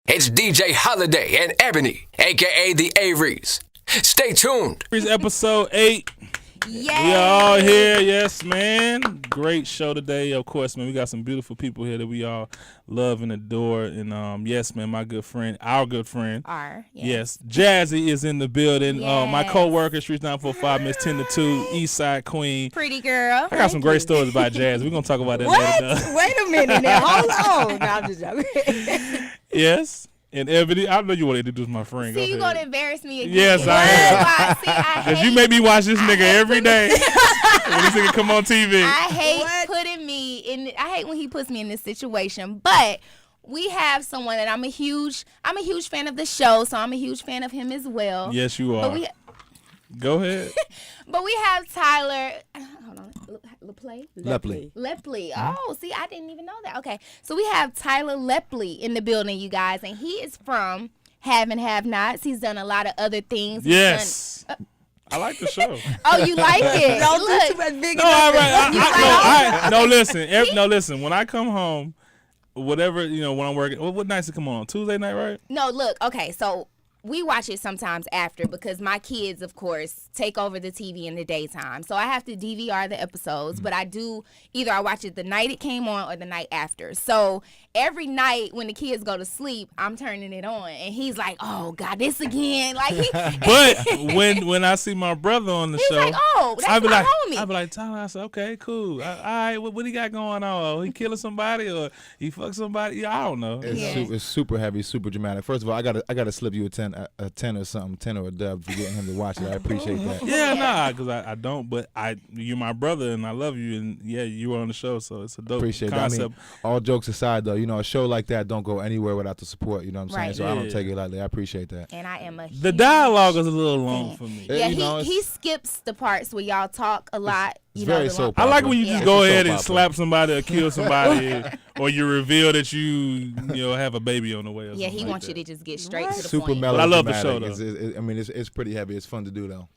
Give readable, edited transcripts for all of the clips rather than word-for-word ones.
It's DJ Holiday and Ebony, a.k.a. the Averys. Stay tuned. Episode 8. Yay. We all here, yes, man. Great show today, of course, man. We got some beautiful people here that we all love and adore. And yes, man, my good friend, our good friend. Yes. Jazzy is in the building. Yes. My co-worker, Streets 945, Miss 10 to 2, East Side Queen. Pretty girl. I got some great stories about Jazzy. We're going to talk about that later. Wait a minute now. Hold on. No, I'm just joking. Yes. And Ebony, I know you want to introduce my friend. See, you going to embarrass me again. Yes, I am. Because you make me watch this nigga every day when this nigga come on TV. I hate putting me in. I hate when he puts me in this situation. But we have someone that I'm a huge fan of the show, so I'm a huge fan of him as well. Yes, you are. Go ahead. But we have Tyler. Hold on. Lepley. Lepley. Oh, see, I didn't even know that. Okay. So we have Tyler Lepley in the building, you guys, and he is from Have and Have Nots. He's done a lot of other things. Yes. I like the show. Oh, you like it? Don't Look. do too much big. No, all right. No, listen. When I come home, whatever, when I'm working, what nights it come on? Tuesday night, right? No, look. Okay, so we watch it sometimes after because my kids, of course, take over the TV in the daytime. So I have to DVR the episodes, but I do either I watch it the night it came on or the night after. So every night when the kids go to sleep, I'm turning it on, and he's like, "Oh God, this again!" Like But when I see my brother on the he's show, like, "Oh, that's my homie." I be like, Tyler, I said, okay, cool. All right, what he got going on? He killing somebody or he fuck somebody? Yeah, I don't know. It's super heavy, super dramatic. First of all, I gotta slip you a 10 or something, 10 or a dub for getting him to watch it. I appreciate that. Yeah, nah, because I don't, but you're my brother and I love you, and yeah, you were on the show, so it's a dope Appreciate concept. that. I mean, all jokes aside, though, a show like that don't go anywhere without the support. You know what I'm saying? Right. So I don't take it lightly. I appreciate that. And I am The dialogue is a little long for me. Yeah, he skips the parts where y'all talk a lot. It's very soap I like opera. when you Yeah. just go It's a ahead soap and opera. slap somebody or kill somebody, or you reveal that you have a baby on the way. Or Yeah, he something wants like you to just get straight to the Super point. melodramatic. I love the show, though. It's pretty heavy. It's fun to do, though.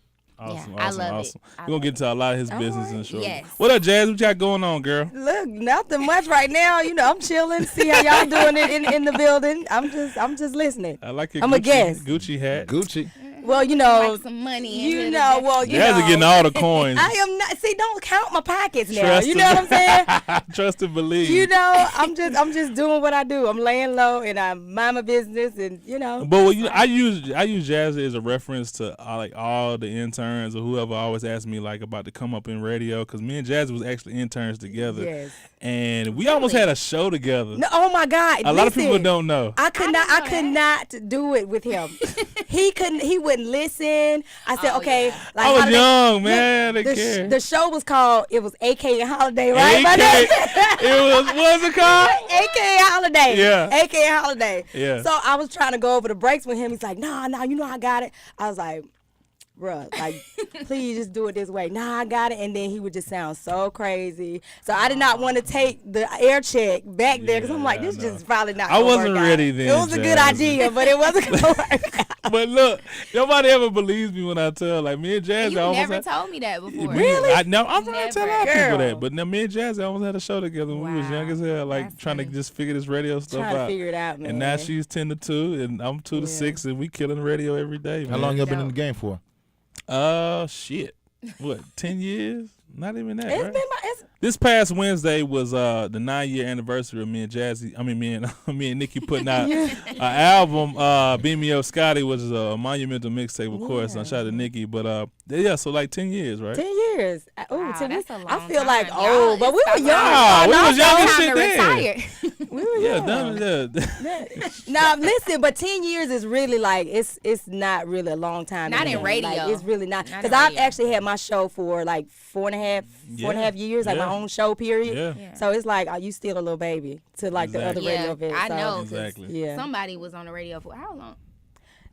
Awesome, Yeah, I love it. awesome. I We're gonna love get into a lot of his business right. and show. Yes. What up, Jazz? What you got going on, girl? Look, nothing much right now. I'm chilling. See how y'all doing it in the building. I'm just listening. I like your I'm a Gucci, guest. Gucci hat. Gucci. Well, Like some money. Jazz is getting all the coins. I am not. See, don't count my pockets now. Trust You know what I'm saying? Trust and believe. I'm just doing what I do. I'm laying low and I mind my business and But I use Jazz as a reference to like all the interns or whoever always asked me like about to come up in radio, because me and Jazz was actually interns together. Yes. And we almost had a show together. No, oh my God! A lot of people don't know. I could not do it with him. He couldn't. He wouldn't listen. I said, okay. Yeah. Like, I was Holiday- young, man. I didn't care. The show was called. It was AK and Holiday, right? What was it called? AK and Holiday. Yeah. AK and Holiday. Yeah. So I was trying to go over the breaks with him. He's like, nah, I got it. I was like, bruh, like, please just do it this way. Nah, I got it. And then he would just sound so crazy. So I did not want to take the air check back there because I'm like, this just probably not I gonna wasn't work ready out. then, It was a good Jazz. idea, but it wasn't going to work out. But look, nobody ever believes me when I tell. Like, me and Jazz You almost never had, told me that before. Really? I'm trying to tell a lot of people Girl. that. But now me and Jazz almost had a show together when we was young as hell, like That's trying funny. to just figure this radio stuff Trying to out. figure it out, man. And now she's 10 to 2, and I'm 2 to 6, and we killing the radio every day, man. How long y'all been in the game for? Shit. What, 10 years? Not even that, It's right? been This past Wednesday was the 9-year anniversary of me and Nikki putting out an album, Beam Me Up Scotty, which is a monumental mixtape, of course. I shout out to Nikki, but so like 10 years, right? 10 years. Wow, 10 years. that's a I long feel like time. old, but we were young. Wow, we was young as Time shit to then. retire. We were Yeah, young. yeah. Now listen, but 10 years is really like it's not really a long time. Not in anymore. radio. Like, it's really not Not because in I've radio. actually had my show for like four and a half years, like Yeah. my own show period. Yeah. So it's like, are you still a little baby to like the other Exactly. radio Yeah, events? I So, know. 'cause Exactly. Yeah, Somebody was on the radio for how long?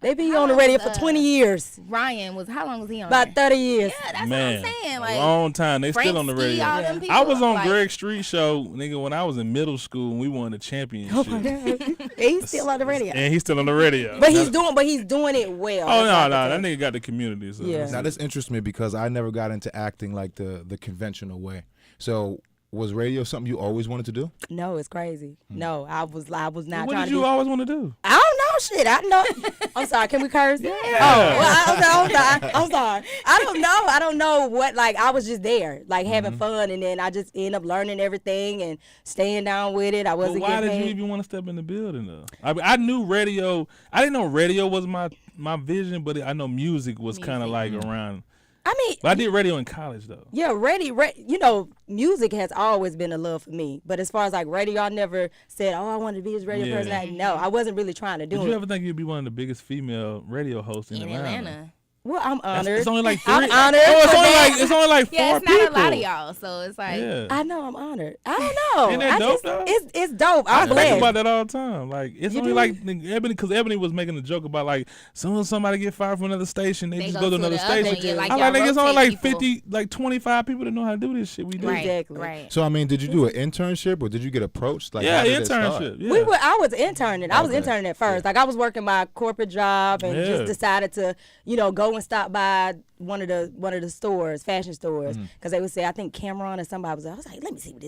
they be How on the long radio was, for 20 years, How long was he on? about there? 30 years. Yeah, that's Man, what I'm saying. a Like, long time. They still on the Frank Ski, radio. all them people, I was on like, Greg Street show, nigga, when I was in middle school and we won the championship. Oh my God, he's still on the radio, And he's still on the radio. but he's doing it well. Oh, That's no, all I that can say. nigga got the community. So. Yeah. Now, this interests me because I never got into acting like the conventional way. So, was radio something you always wanted to do? No, it's crazy. No, I was not What trying did to you do. always want to do? I don't don't know shit. I know. I'm sorry. Can we curse? Yeah. Oh, well, I'm sorry. I don't know what. Like, I was just there, like having fun, and then I just end up learning everything and staying down with it. I wasn't. Why did you even want to step in the building though? I knew radio. I didn't know radio was my vision, but I know music was kind of like around. I mean, but I did radio in college though. Yeah, radio. Music has always been a love for me. But as far as like radio, I never said, "Oh, I wanted to be this radio person." No, I wasn't really trying to do it. Did you ever think you'd be one of the biggest female radio hosts in Atlanta? Well, I'm honored. It's only like 3. I'm honored. It's only like 4 it's people. not a lot of y'all, so it's like. Yeah. I know, I'm honored. I don't know. Isn't that dope though? It's dope. I'm I blessed. think about that all the time. Like it's only like Ebony, because Ebony was making a joke about like soon as somebody get fired from another station, they just go to another station. Like, I'm like, it's only like people. 50, like 25 people that know how to do this shit. We do Exactly. Right. So I mean, did you do an internship or did you get approached? Like, how did it start? internship. Yeah. I was interning. I was interning at first. Like I was working my corporate job and just decided to, go and stop by one of the stores, fashion stores, because they would say, I think Cameron or somebody was like, let me see what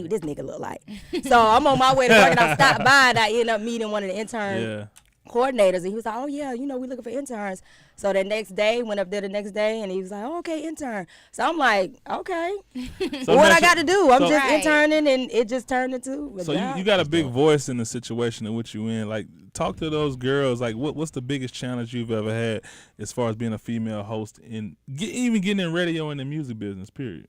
this nigga look like. So I'm on my way to work and I stopped by and I ended up meeting one of the intern coordinators, and he was like, oh yeah, we looking for interns. So the next day, went up there the next day, and he was like, oh, okay, intern. So I'm like, okay, So what I got to do? I'm just Right. interning, and it just turned into a So job. you got a big voice in the situation in which you in. Like, talk to those girls. Like, what's the biggest challenge you've ever had as far as being a female host and even getting in radio and the music business? Period.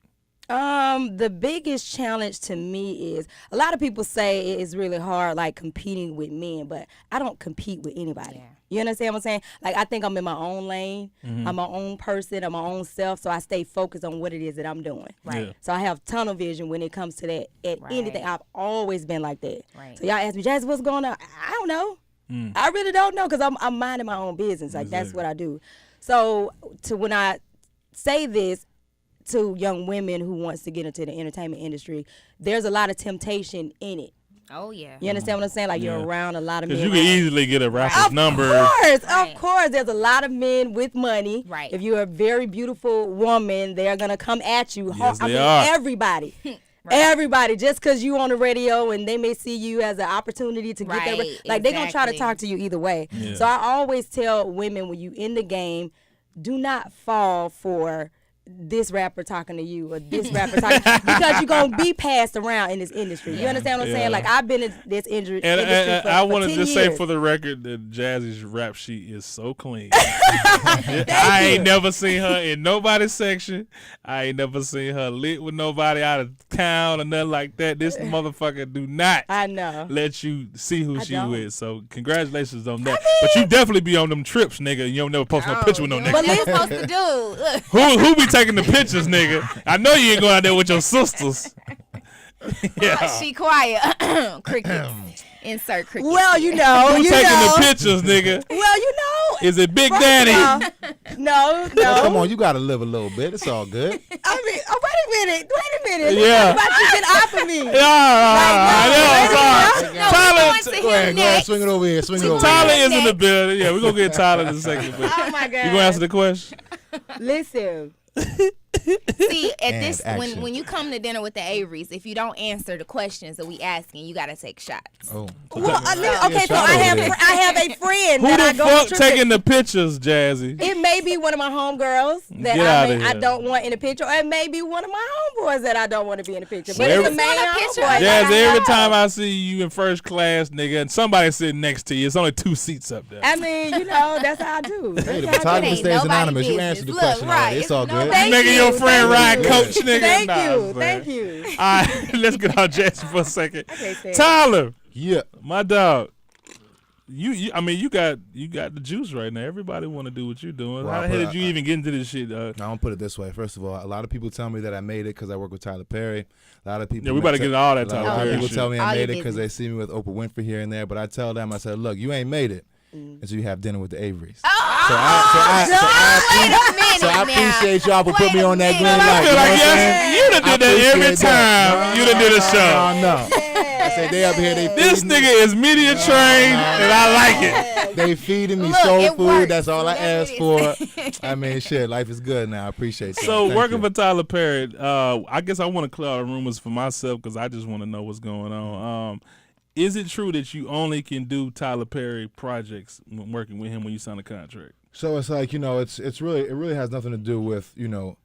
The biggest challenge to me is a lot of people say it's really hard, like competing with men, but I don't compete with anybody. Yeah. You understand what I'm saying? Like, I think I'm in my own lane. I'm my own person. I'm my own self. So I stay focused on what it is that I'm doing. Right. Yeah. So I have tunnel vision when it comes to that. At anything, I've always been like that. Right. So y'all ask me, Jazzy, what's going on? I don't know. I really don't know, because I'm minding my own business. Like, that's what I do. So when I say this to young women who wants to get into the entertainment industry, there's a lot of temptation in it. Oh yeah. You understand what I'm saying? Like, you're around a lot of men. Because you can easily get a rapper's number. Of course. There's a lot of men with money. Right. If you're a very beautiful woman, they're going to come at you. Yes, they are. Everybody. Everybody, just because you on the radio and they may see you as an opportunity to get their, like, they're going to try to talk to you either way. Yeah. So I always tell women, when you in the game, do not fall for this rapper talking to you or this rapper talking, because you're going to be passed around in this industry. You understand what I'm saying? Like, I've been in this industry And for I want to 10 just years. say for the record that Jazzy's rap sheet is so clean. I ain't never seen her in nobody's section. I ain't never seen her lit with nobody out of town or nothing like that. This motherfucker do not I know. let you see who she don't. with. So congratulations on that. But you definitely be on them trips, nigga. You don't never post no picture with no nigga. What you supposed to do? Who be taking the pictures, nigga? I know you ain't going out there with your sisters. She quiet. Crickets. Insert crickets. Well, Who taking the know. pictures, nigga? Well, you know. Is it Big First Daddy? of all, no. Oh, come on, you gotta live a little bit. It's all good. I mean, wait a minute. Yeah. About you been off of me. Tyler, Go ahead, swing it over here. Tyler is in the building. Yeah, we're going to get Tyler in a second. But Oh my God. you going to answer the question? Listen. See, at And this action. when you come to dinner with the Averys, if you don't answer the questions that we asking, you gotta take shots. Oh. Well, okay, so shot I over have there. I have a friend Who that I the go fuck to trip taking with. the pictures, Jazzy? It may be one of my homegirls that Get outta I here. don't want in the picture, or it may be one of my homeboys that I don't want to be in the picture. But Well, it's a main every- picture. homeboy. Jazzy, that I every know. time I see you in first class, nigga, and somebody sitting next to you, it's only 2 seats up there. I mean, that's how I do. Hey, the That's how I photographer do. Ain't stays nobody anonymous. You business. answered the Look, question right, already. It's all it's good. nobody- Nigga, your friend Thank Ryan you. coach, nigga. Thank Nah, you. man. Thank you. All right, let's get on Jazzy for a second. can't stand it. Tyler, Yeah. my dog. I mean, you got the juice right now. Everybody want to do what you're doing. Well, How the hell did you even get into this shit? Now, I'm gonna put it this way. First of all, a lot of people tell me that I made it because I work with Tyler Perry. A lot of people. Yeah, we better get into all that A Tyler lot of Perry people shit. tell me All I your made it because they business. see me with Oprah Winfrey here and there. But I tell them, I said, look, you ain't made it until you have dinner with the Averys. So I appreciate y'all for putting me on that green I light. feel You know like what I'm yes, saying? you done did that every appreciate that. time you done did a show. No. I said they up here, they This feeding me. nigga is media trained, and I like it. They feeding me Look, soul it food. works. That's all I Whatever asked it for. is. I mean, shit, life is good now. I appreciate that. So Thank working you. for Tyler Perry, I guess I want to clear all the rumors for myself because I just want to know what's going on. is it true that you only can do Tyler Perry projects when working with him when you sign a contract? So it's like, it really has nothing to do with,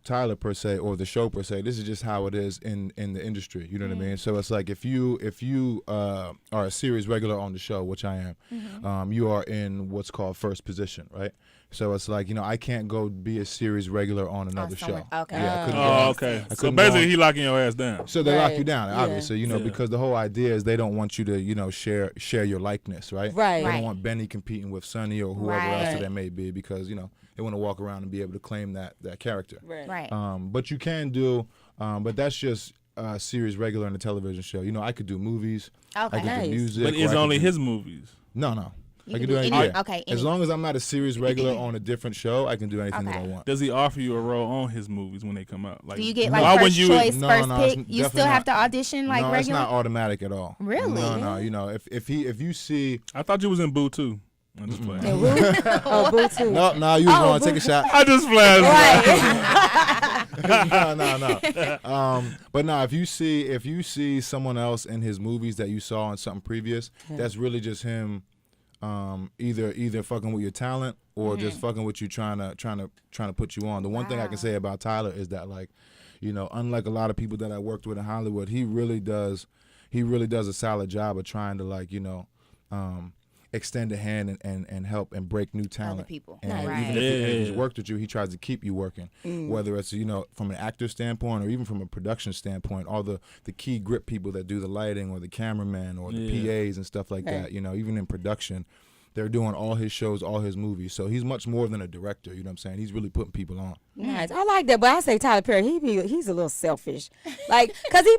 Tyler per se or the show per se. This is just how it is in the industry. You know what I mean? So it's like if you are a series regular on the show, which I am, you are in what's called first position, right? So it's like, I can't go be a series regular on another show. Okay. Yeah, I couldn't Oh, okay. So basically, he locking your ass down. So they lock you down, obviously, Yeah. because the whole idea is they don't want you to, share your likeness, right? Right. They don't want Benny competing with Sonny or whoever else that may be because, they want to walk around and be able to claim that character. Right. But you can do, but that's just series regular in a television show. I could do movies. Okay. I could do music. But it's only his movies. No. You I can can do do anything. any- okay, As long as I'm not a series regular on a different show, I can do anything that I want. Does he offer you a role on his movies when they come out? Like, Do you get why like wouldn't first you? choice, No, first no, pick? it's You still definitely have to not. audition like No, it's regular? not automatic at all. Really? No. If you see, I thought you was in Boo too. I'm just playing. Oh, Boo too. no, you was wrong. Take a shot. I just playing. No. But no, if you see someone else in his movies that you saw in something previous, that's really just him, either fucking with your talent or just fucking with you trying to put you on. The one thing I can say about Tyler is that, like, unlike a lot of people that I worked with in Hollywood, he really does a solid job of trying to, like, extend a hand and help and break new talent. Other people. And Right. even if he's worked with you, he tries to keep you working. Whether it's, from an actor standpoint or even from a production standpoint, all the key grip people that do the lighting or the cameraman or the PAs and stuff like that, even in production, they're doing all his shows, all his movies. So he's much more than a director, you know what I'm saying? He's really putting people on. Nice. I like that, but I say Tyler Perry, he's a little selfish, like, cause he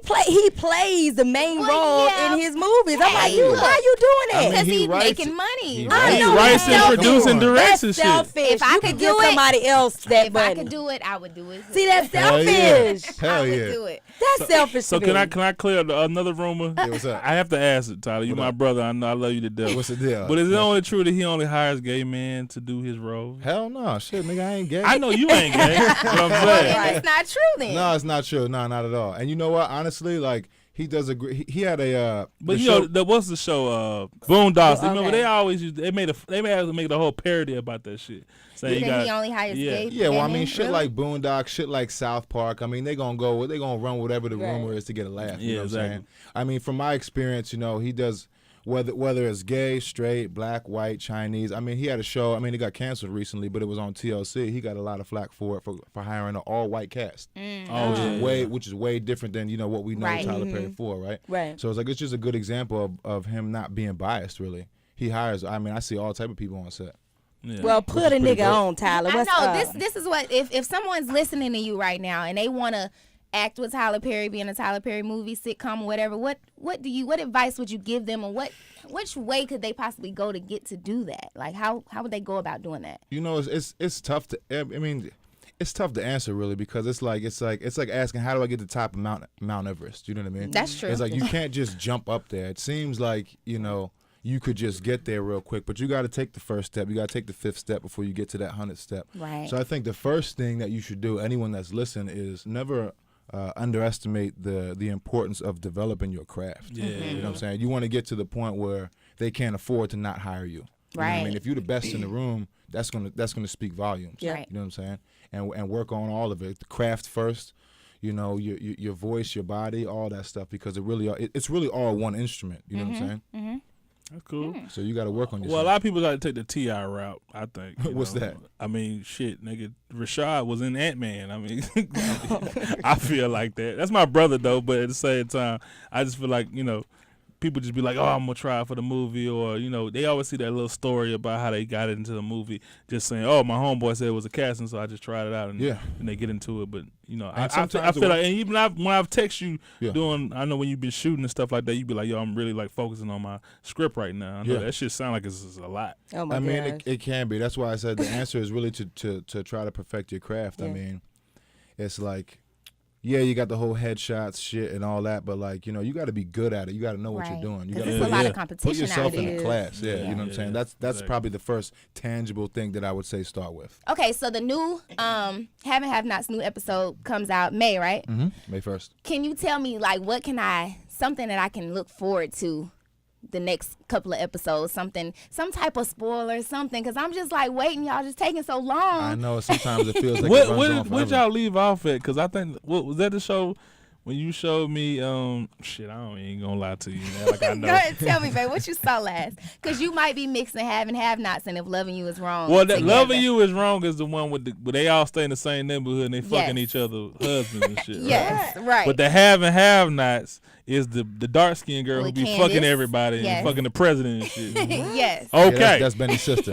plays the main role in his movies. I'm like, why you doing that? Because he he's writes making it. money. He He know writes that's and produces and selfish. directs That's and shit. selfish. If I You could could do give it- somebody else that If button. I could do it, I would do it. See, that's Hell yeah. selfish. Hell I would yeah. do it. That's selfish. So to can me. I clear another rumor? Yeah, what's up? I have to ask it, Tyler. You What my up? brother. I know I love you to death. What's the deal? But is it only true that he only hires gay men to do his roles? Hell no. Shit, nigga, I ain't gay. I know you ain't gay. But I'm saying. And it's not true then. No, it's not true. No, not at all. And you know what? Honestly, like, he does agree. He had a. But the you show- know, what's the show? Boondocks. Okay. Remember, they always used. They have to make the whole parody about that shit. Saying You you think got, he only hires yeah. gay Yeah, well, I men? mean, shit Really? like Boondocks, shit like South Park. I mean, they gonna run whatever the Right. rumor is to get a laugh. You Yeah, know what exactly. I'm saying? I mean, from my experience, he does whether it's gay, straight, black, white, Chinese. I mean, he had a show. I mean, it got canceled recently, but it was on TLC. He got a lot of flack for it for hiring an all white cast, Oh, which is way different than what we know Right. Tyler Perry for, right? Right. So it's just a good example of him not being biased. Really, he hires. I mean, I see all type of people on set. Yeah. Well, put a pretty nigga good. on, Tyler. I What's know up? this is what if someone's listening to you right now and they want to act with Tyler Perry, be in a Tyler Perry movie, sitcom, or whatever. What advice would you give them, and which way could they possibly go to get to do that? Like how would they go about doing that? It's tough to. I mean, it's tough to answer really because it's like asking how do I get to the top of Mount Everest? You know what I mean? That's true. It's like you can't just jump up there. It seems like you could just get there real quick, but you got to take the first step. You got to take the 5th step before you get to that 100th step. Right. So I think the first thing that you should do, anyone that's listening, is never underestimate the importance of developing your craft. Yeah. You know what I'm saying? You want to get to the point where they can't afford to not hire you. You know what I Right. mean? If you're the best in the room, that's gonna speak volumes. Yeah. Right. You know what I'm saying? And work on all of it. The craft first. Your voice, your body, all that stuff, because it's really all one instrument. You know what I'm saying? Mm-hmm. That's cool. So you got to work on yourself. Well, a lot of people got to take the T.I. route, I think. you What's know. that? I mean, shit, nigga, Rashad was in Ant-Man. I mean, I feel like that. That's my brother, though, but at the same time, I just feel like, people just be like, oh, I'm going to try for the movie, or, they always see that little story about how they got into the movie, just saying, oh, my homeboy said it was a casting, so I just tried it out, and they get into it. But, I sometimes feel like, and even when I've texted you Yeah. I know when you've been shooting and stuff like that, you be like, yo, I'm really like focusing on my script right now. I know that shit sound like it's a lot. Oh my I mean, gosh. it can be. That's why I said the answer is really to try to perfect your craft. I Yeah. mean, it's like, yeah, you got the whole headshots shit and all that, but like, you got to be good at it. You got to know what you're Right. doing. You 'Cause got there's to a lot of put competition yourself out in there. a class. Yeah, you know what I'm Yeah, saying? That's exactly. probably the first tangible thing that I would say start with. Okay, so the new Haven't Have Nots new episode comes out May, right? May 1st. Can you tell me like something that I can look forward to the next couple of episodes, some type of spoiler, something, because I'm just like waiting. Y'all just taking so long. I know sometimes it feels like it runs on forever. Where'd y'all leave off at? Because I think was that the show when you showed me? Shit, I ain't gonna lie to you, man. Like I know. Go ahead, tell me, babe, what you saw last? Because you might be mixing have and have nots, and if loving you is wrong. Well, that loving you is wrong is the one where they all stay in the same neighborhood and they fucking each other husbands and shit. Yes, right. But the have and have nots is the dark skinned girl who be Candace. fucking everybody and fucking the president and shit. Yes. Okay. Yeah, that's Benny's sister.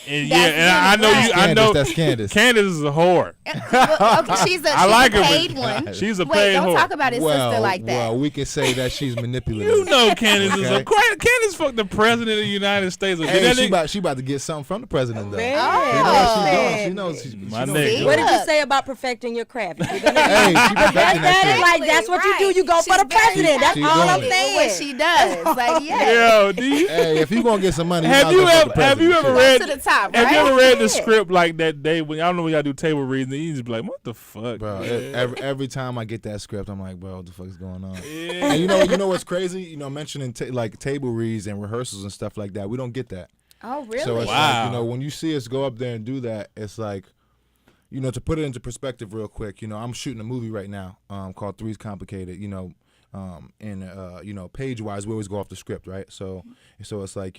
And I know you. I know that's Candace. Candace is a whore. Well, okay, she's a paid one. She's a Wait, paid don't whore. talk about his sister like that. Well, we can say that she's manipulative. You know Candace is a Candace fucked the president of the United States. Hey, she about to get something from the president though. Man. She knows. My nigga. What did you say about perfecting your craft? Hey, she perfecting that shit. Like that's what you do. You go for the president. That's She's all I'm doing it. saying. What she does, like Yo, do you? Hey, if you gonna get some money, Have you ever read? to the top, Have right? you ever read the script like that day when y'all know when y'all do table reading? You just be like, what the fuck, Bro, man? every time I get that script, I'm like, bro, what the fuck is going on? Yeah. And you know what's crazy? You know, mentioning like table reads and rehearsals and stuff like that, we don't get that. Oh, really? So it's Wow. like, when you see us go up there and do that, it's like, to put it into perspective real quick, I'm shooting a movie right now called Three's Complicated, and page-wise, we always go off the script, right? So it's like,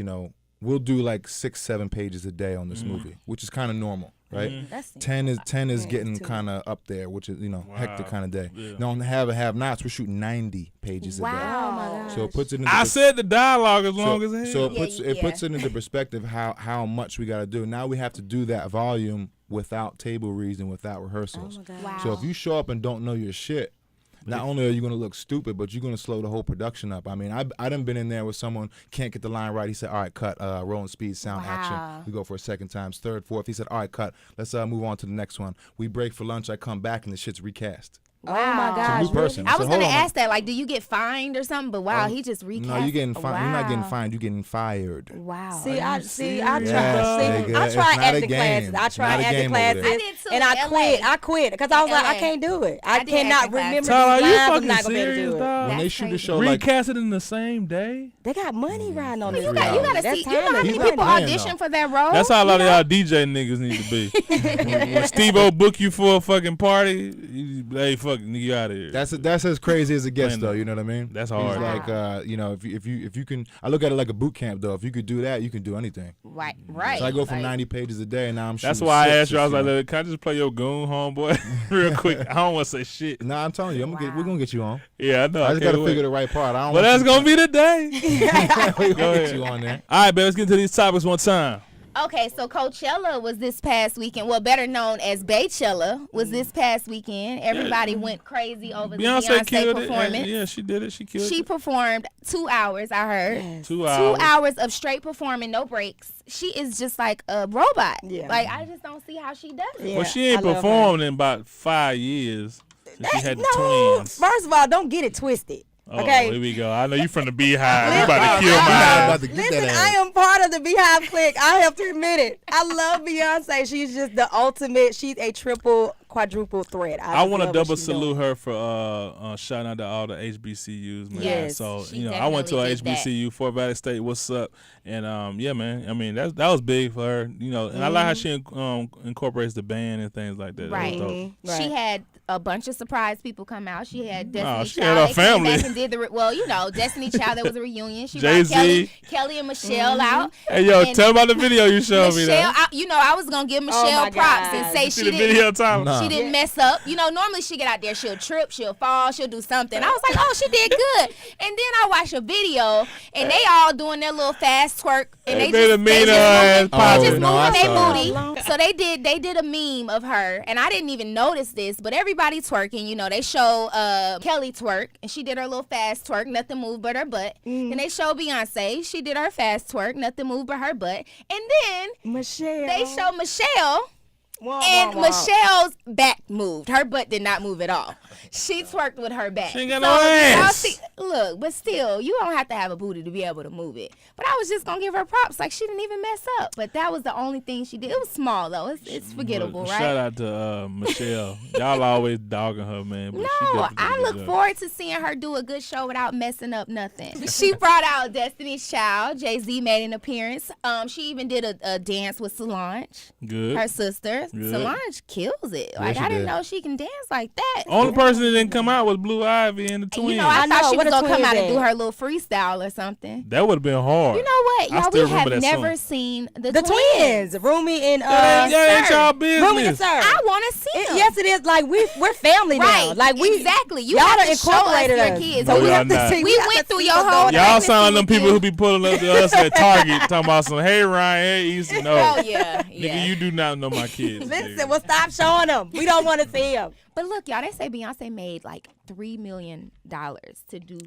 we'll do like 6-7 pages a day on this movie, which is kind of normal, right? That's 10 is getting kind of up there, which is hectic kind of day. Yeah. Now on the have nots, we're shooting 90 pages a day. Wow. Oh my gosh. So it puts it into I said the dialogue as long as hell. so it Yeah, puts it into perspective how much we got to do. Now we have to do that volume without table reads and without rehearsals. Oh my God. Wow. So if you show up and don't know your shit, not only are you going to look stupid, but you're going to slow the whole production up. I mean, I done been in there with someone can't get the line right. He said, all right, cut, rolling speed, sound, Wow. action. We go for a second time, third, fourth. He said, all right, cut. Let's move on to the next one. We break for lunch. I come back and the shit's recast. Oh my Wow. gosh. It's a new person. I was said, gonna "Hold on." ask that, like, do you get fined or something? But wow, he just recast. No, you're getting fined. You're not getting Wow. fined. You're getting fired. Wow. See, I Yes, try. nigga. I It's tried not a acting game. classes. I It's not tried a acting game over classes, there. I did too, and I LA. quit. I quit because I was like, I LA. can't do it. I I did cannot acting classes. remember Tyler, these are you lines. I'm fucking not gonna be able to serious, do it. dog? When they That's shoot a crazy. show like Recast it in the same day. They got money riding on You this. You gotta That's see. You know how timing. many He's not people playing, audition though. for that role? That's how a lot of y'all DJ niggas need to be. when Steve-O book you for a fucking party, you be like, hey, fuck, nigga, you out of here. that's as crazy as it gets, Playing though. the- You know what I mean? That's He's hard. like, if you can, I look at it like a boot camp, though. If you could do that, you can do anything. Right. So I go from Like, 90 pages a day, and now I'm shooting. That's why I 6, asked you. I was like, know. look, can I just play your goon, homeboy, real quick? I don't want to say shit. Nah, I'm telling you, we're gonna get you on. Yeah, I know. I just can't gotta wait. figure the right part. I don't. Well, that's gonna be the day. we Go gonna ahead. get you on there. All right, man. Let's get into these topics one time. Okay, so Coachella was this past weekend. Well, better known as Baychella was this past weekend. Everybody went crazy over the Beyonce killed performance. it. Yeah, she did it. She killed She it. performed 2 hours, I heard. 2 2 hours. hours of straight performing, no breaks. She is just like a robot. Yeah. Like, I just don't see how she does it. Yeah, Well, she ain't I love her. performed in about 5 years. Since she had the No, twins. first of all, don't get it twisted. Oh, Okay. here we go. I know you from the Beehive. You about to kill I'm my about to get Listen, that I ass. am part of the Beehive clique. I have to admit it. I love Beyonce. She's just the ultimate. She's a triple, quadruple threat. I want to to double salute her for shouting out to all the HBCUs, man. Yes, so she I went to a definitely did HBCU, Fort Valley State. What's up? And yeah, man. I mean, that was big for her. And I like how she incorporates the band and things like that. Right. That was dope. She had a bunch of surprise people come out. She had Destiny she Child. had her They came family. back and did Destiny Child. There was a reunion. She Jay-Z. brought Kelly and Michelle out. Hey, yo, And tell about the video you showed me. Michelle, Though. I was gonna give Michelle my props God. and say See she the didn't. video, Tyler? Nah. She didn't mess up. Normally she get out there, she'll trip, she'll fall, she'll do something. I was like, oh, she did good. And then I watched a video, and they all doing their little fast twerk, and They they made a just meme of her ass moving, popping. they just No, I moving saw their that. booty. So they did a meme of her, and I didn't even notice this, but everybody twerking. They show Kelly twerk, and she did her little fast twerk, nothing moved but her butt. And they show Beyonce, she did her fast twerk, nothing moved but her butt. And then Michelle. they show Michelle, And Michelle's back moved. Her butt did not move at all. She twerked with her back. She ain't got no ass. Look, but still, you don't have to have a booty to be able to move it. But I was just going to give her props. Like, she didn't even mess up. But that was the only thing she did. It was small, though. It's forgettable, right? Shout out to Michelle. Y'all always dogging her, man. But no, I look forward to seeing her do a good show without messing up nothing. She brought out Destiny's Child. Jay-Z made an appearance. She even did a dance with Solange. Good. Her sister. Good. Solange kills it. Like, I didn't know she can dance like that. Only person that didn't come out was Blue Ivy and the twins. You know, I thought she was going to come out and do her little freestyle or something. That would have been hard. You know what? Y'all, we have never seen the twins. Rumi and that ain't y'all business. Rumi and Sir. I want to see them. Yes, it is. Like, we're family now. Like, exactly. You y'all have to incorporated show us your kids. No, so we have to see. We went through your whole. Y'all sound them people who be pulling up to us at Target talking about some, hey, Ryan, hey, Easton. No. Oh, yeah. Nigga, you do not know my kids. Listen, well, stop showing them. We don't want to see them. But look, y'all, they say Beyonce made like $3 million to do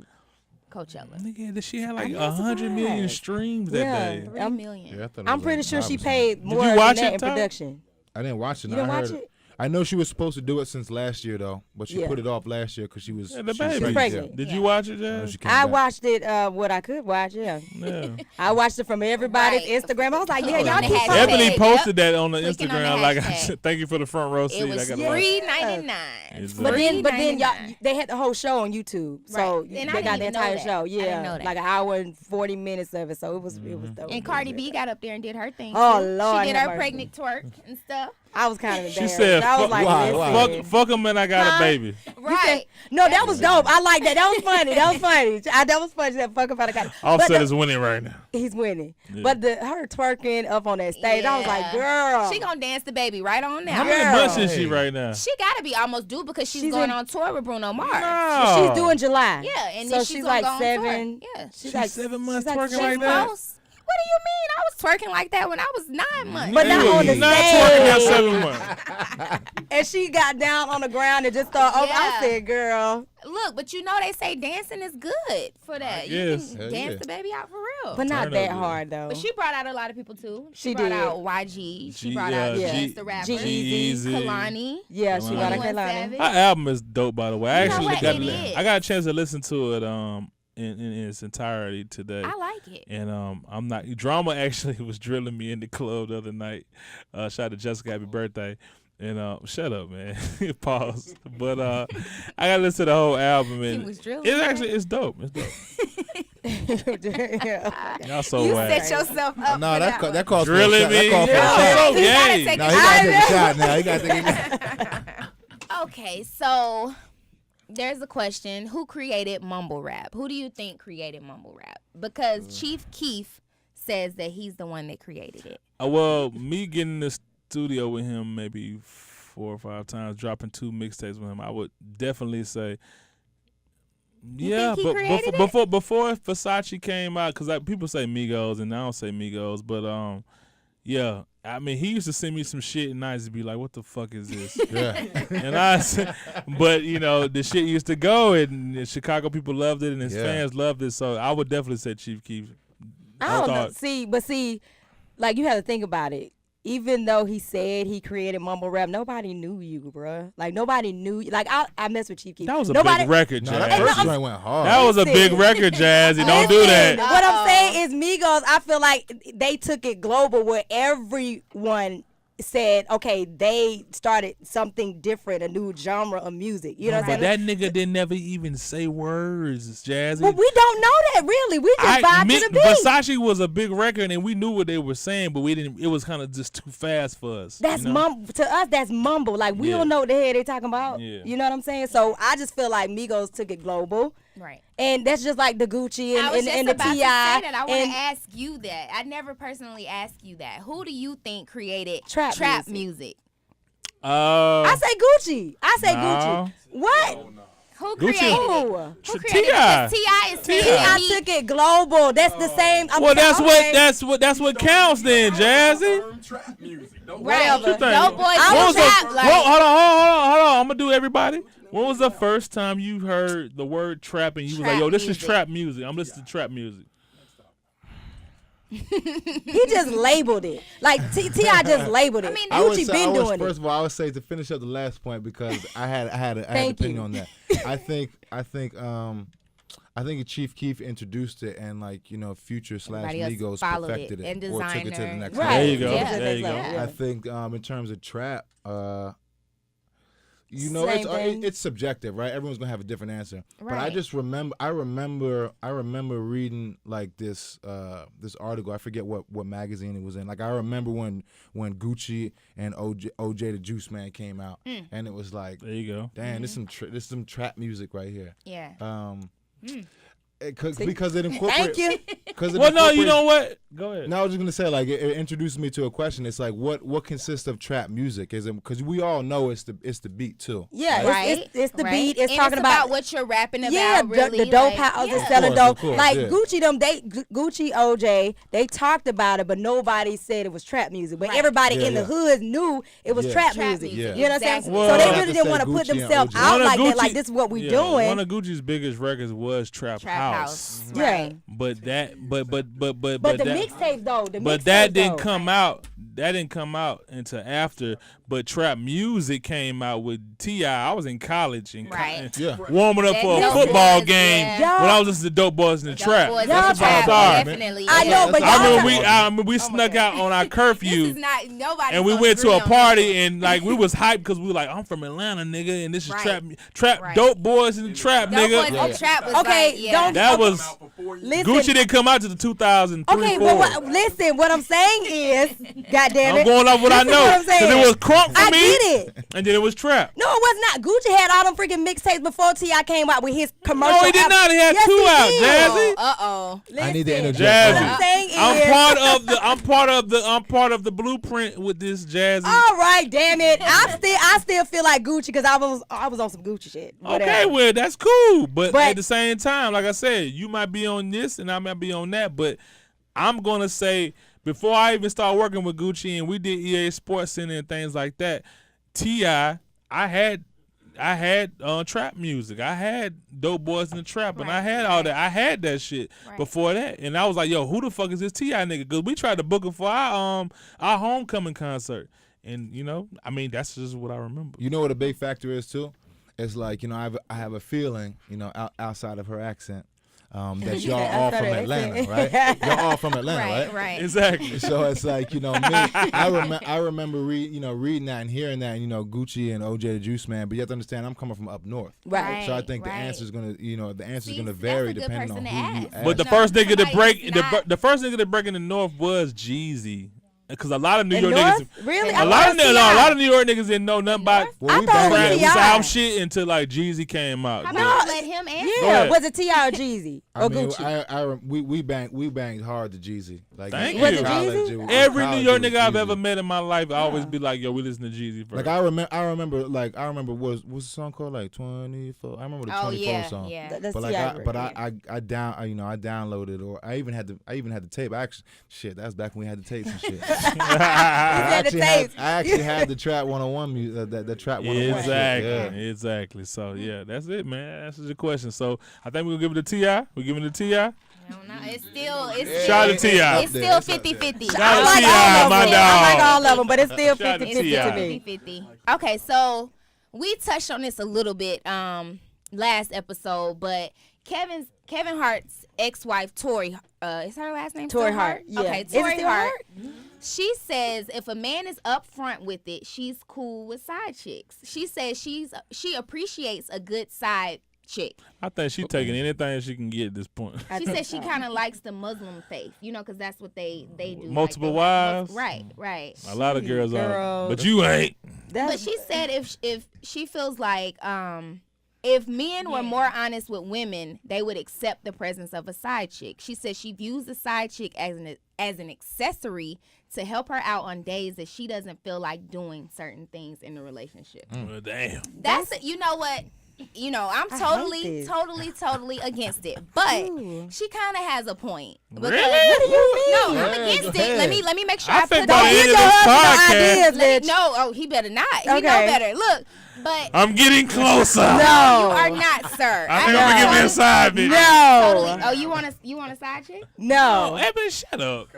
Coachella. Nigga, she had like 100 million streams that day. 3 million. Yeah, I'm pretty sure she paid more you than watch that it, in production. I didn't watch it. You didn't watch it? I know she was supposed to do it since last year though, but she put it off last year because she was the baby. pregnant. Did you watch it, Jazz? I watched it. What I could watch, yeah. I watched it from everybody's Instagram. I was like, yeah, y'all keep Ebony posted that on the Instagram. Like, thank you for the front row seat. It was $3.99. But then y'all, they had the whole show on YouTube, so they got the entire show. Yeah, like an hour and 40 minutes of it. So it was dope. And Cardi B got up there and did her thing. Oh Lord, she did her pregnant twerk and stuff. I was kind of embarrassed. She said, I was like, fuck him and I got a baby. Right. No, that was dope. I like that. That was funny. That was funny. That was funny. She said, fuck him and I got a baby. Offset is winning right now. He's winning. Yeah. But her twerking up on that stage, I was like, girl. She gonna dance the baby right on now. How many months is she right now? She gotta be almost due because she's going on tour with Bruno Mars. No. She's due in July. Yeah, and so then she's like 7. Yeah. She's like 7 months twerking like that? What do you mean? I was twerking like that when I was 9 months. But not on the stage. Not twerking at 7 months. And she got down on the ground and just thought, I said, girl. Look, but you know they say dancing is good for that. You can dance the baby out for real. But not that hard, though. But she brought out a lot of people, too. She brought did. out YG. She brought out Chance the Rapper. G-Eazy. Kalani. Yeah, she brought out Kalani. Her album is dope, by the way. I actually I got a chance to listen to it in its entirety today. I like it. And I'm not drama actually was drilling me in the club the other night. Shout out to Jessica, happy birthday. And shut up, man. Pause. But I gotta listen to the whole album and it's dope. It's dope. Y'all so you whack. set yourself up. No, that calls drilling for a shot. me. That calls for a shot. So gay. He gotta take a shot now. He gotta take a shot. Okay, so there's a question. Who created mumble rap? Who do you think created mumble rap? Because Chief Keef says that he's the one that created it. Well, me getting in the studio with him maybe 4 or 5 times, dropping 2 mixtapes with him, I would definitely say, but before Versace came out, because people say Migos and I don't say Migos, but yeah. I mean, he used to send me some shit and I used to be like, what the fuck is this? And but, you know, the shit used to go and the Chicago people loved it and his fans loved it. So I would definitely say Chief Keef. I don't know. See, like, you have to think about it. Even though he said he created mumble rap, nobody knew you, bruh. Like, nobody knew you. Like, I mess with Chief Keef. That was a big record, Jazz. That first joint went hard. That was a big record, Jazzy. Don't do that. What I'm saying is Migos, I feel like they took it global where everyone said, okay, they started something different, a new genre of music. You know what I'm saying? But that nigga didn't never even say words, Jazzy. Well, we don't know that, really. We just vibe to the beat. Versace was a big record, and we knew what they were saying, but we didn't. It was kind of just too fast for us. That's mumble. To us, that's mumble. Like, we don't know what the hell they talking about. Yeah. You know what I'm saying? So I just feel like Migos took it global. Right. And that's just like the Gucci and the T.I. I was just about to say that. I want to ask you that. I never personally asked you that. Who do you think created trap music? I say Gucci. Gucci. What? No. Who created it? Who created it? T.I. is T.I. took it global. That's the same. That's what counts then, Jazzy. Trap music. Whatever. Dope boys trap. Hold on. I'm gonna do everybody. When was the first time you heard the word trap and you was like, yo, this is trap music? I'm listening to trap music. He just labeled it. Like T.I. just labeled it. I mean, Gucci been doing it. First of all, I would say to finish up the last point because I had an opinion on that. I think Chief Keef introduced it and Future / Migos perfected it and or took it to the next right. level. There you go. Yeah. There you go. Yeah. I think in terms of trap, Same thing. it's subjective, right? Everyone's gonna have a different answer. But I Right. just remember reading this article. I forget what magazine it was in. Like I remember when Gucci and OJ the Juice Man came out, and it was like, There you go. damn, this some trap music right here. Yeah. Because it incorporates. Thank you. Well, no, you know what? Go ahead. No, I was just gonna say it introduced me to a question. It's like what consists of trap music? Is it because we all know it's the beat too. Yeah, Right. it's the Right. beat. It's And talking about what you're rapping about. Yeah, really, the dope like, houses yeah. selling Of dope. course, Like yeah. Gucci, OJ, they talked about it, but nobody said it was trap music. But Right. everybody Yeah, in the yeah. hood knew it was Yeah. trap Trap music. music, You know what I'm saying? exactly. Well, so I they have really to didn't say want to put Gucci and themselves OJ. out One of like that. Gucci- Like this is what we Yeah, doing. One of Gucci's biggest records was Trap House. House. Yeah. Right. But that, but But the that, mixtapes though, but that didn't come out. That didn't come out until after. But trap music came out with T.I. I was in college and Right. Yeah. warming up That for a Dope football Boys, game yeah. when I was listening to Dope Boys in the Trap. Boys Y'all and Trap, sorry, man. definitely. I know, but I y'all- remember we snuck out on our curfew. This is not nobody. And we went to a party and we was hyped because we were like, I'm from Atlanta, nigga, and this is Right. trap Right. Dope Boys in the Trap, Dope nigga. Boys and Trap was Okay, like, yeah. don't- That was Listen, Gucci didn't come out to the 2003. okay, 4. but listen, what I'm saying is, goddamn I'm it, going off what I Listen know. what I'm saying. Because it was crunk for I me, get it. and then it was trap. No, it was not. Gucci had all them freaking mixtapes before T.I. came out with his commercial. No, he did not. He had Yes, 2 he out, did. Jazzy. Uh-oh. I need to Listen, interject. What Jazzy. I'm saying is, I'm part of the blueprint with this Jazzy. all right, damn it. I still feel like Gucci because I was on some Gucci shit. Whatever. Okay, well, that's cool. But But- at the same time, like I said, you might be on this and I might be on that. But I'm going to say, before I even start working with Gucci and we did EA Sports Center and things like that, T.I., I had trap music. I had Dope Boys in the Trap, and I had all that. I had that shit before that. And I was like, yo, who the fuck is this T.I. nigga? Because we tried to book him for our homecoming concert. And, that's just what I remember. You know what a big factor is too? It's like, I have a feeling, outside of her accent, that y'all all from Atlanta, right? Y'all all from Atlanta, right? Right. Exactly. So it's like, me, I remember reading that and hearing that, Gucci and OJ the Juice Man, but you have to understand I'm coming from up north. Right. So I think the Right. answer's gonna, See, gonna that's vary a good depending on person to who you ask. ask. But the No, first nigga to somebody break that's not- the first nigga to break in the North was Jeezy. Because a lot of New In York North? niggas, Really? a lot of New York niggas didn't know nothing about Well, we I thought bang- it was trap T.I. South shit until like Jeezy came out. How dude. about you let him answer? Go Yeah, ahead. was it T.I. or Jeezy or I mean, Gucci? we banged hard to Jeezy. Like Thank in you. Was it college, Jeezy? it was- Every college, New York it was nigga I've Jeezy. ever met in my life, I always be like, yo, we listen to Jeezy first. Like I remember what's the song called, like 24. I remember the 24 Oh yeah, song. yeah. That's But like, T.I. I downloaded, or I even had the tape. Actually, shit, that's back when we had the tapes and shit. I actually had the Trap 101 music, the Trap 101. Exactly, shit, exactly. So yeah, that's it, man. That's the question. So I think we're gonna give it to T.I. We're giving it to T.I. I don't know. It's still Shout out to T.I. It's still 50-50. Shout I out like to T.I., all of my them. dog. I like all of them, but it's still Shout out to 50-50 to T.I. me. 50-50. Okay, so we touched on this a little bit last episode, but Kevin Hart's ex-wife Tori, is her last name Tori still Hart, yeah. Okay, Is it Tori still Hart. Hart? She says if a man is upfront with it, she's cool with side chicks. She says she appreciates a good side chick. I think she's taking anything she can get at this point. She says she kind of likes the Muslim faith, because that's what they do. Multiple like wives? Right. A lot of girls are, Girl. but you ain't. But she said if she feels like if men were more honest with women, they would accept the presence of a side chick. She said she views the side chick as an accessory to help her out on days that she doesn't feel like doing certain things in the relationship. Well, damn. That's you know what? you know, I'm I totally, hate this. totally against it. But Ooh. she kind of has a point. Because, Really? What do you mean? No, I'm Go ahead, against go it. Let ahead. me make sure I I think put by the that. end Give of your this husband podcast, ideas, Let bitch. me, no, oh, he better not. He know Okay. better. Look, but I'm getting closer. No. you are not, sir. I think I'm gonna give me a side, bitch. Totally. No. Oh, you want a side chick? Oh, No. Evan, shut up.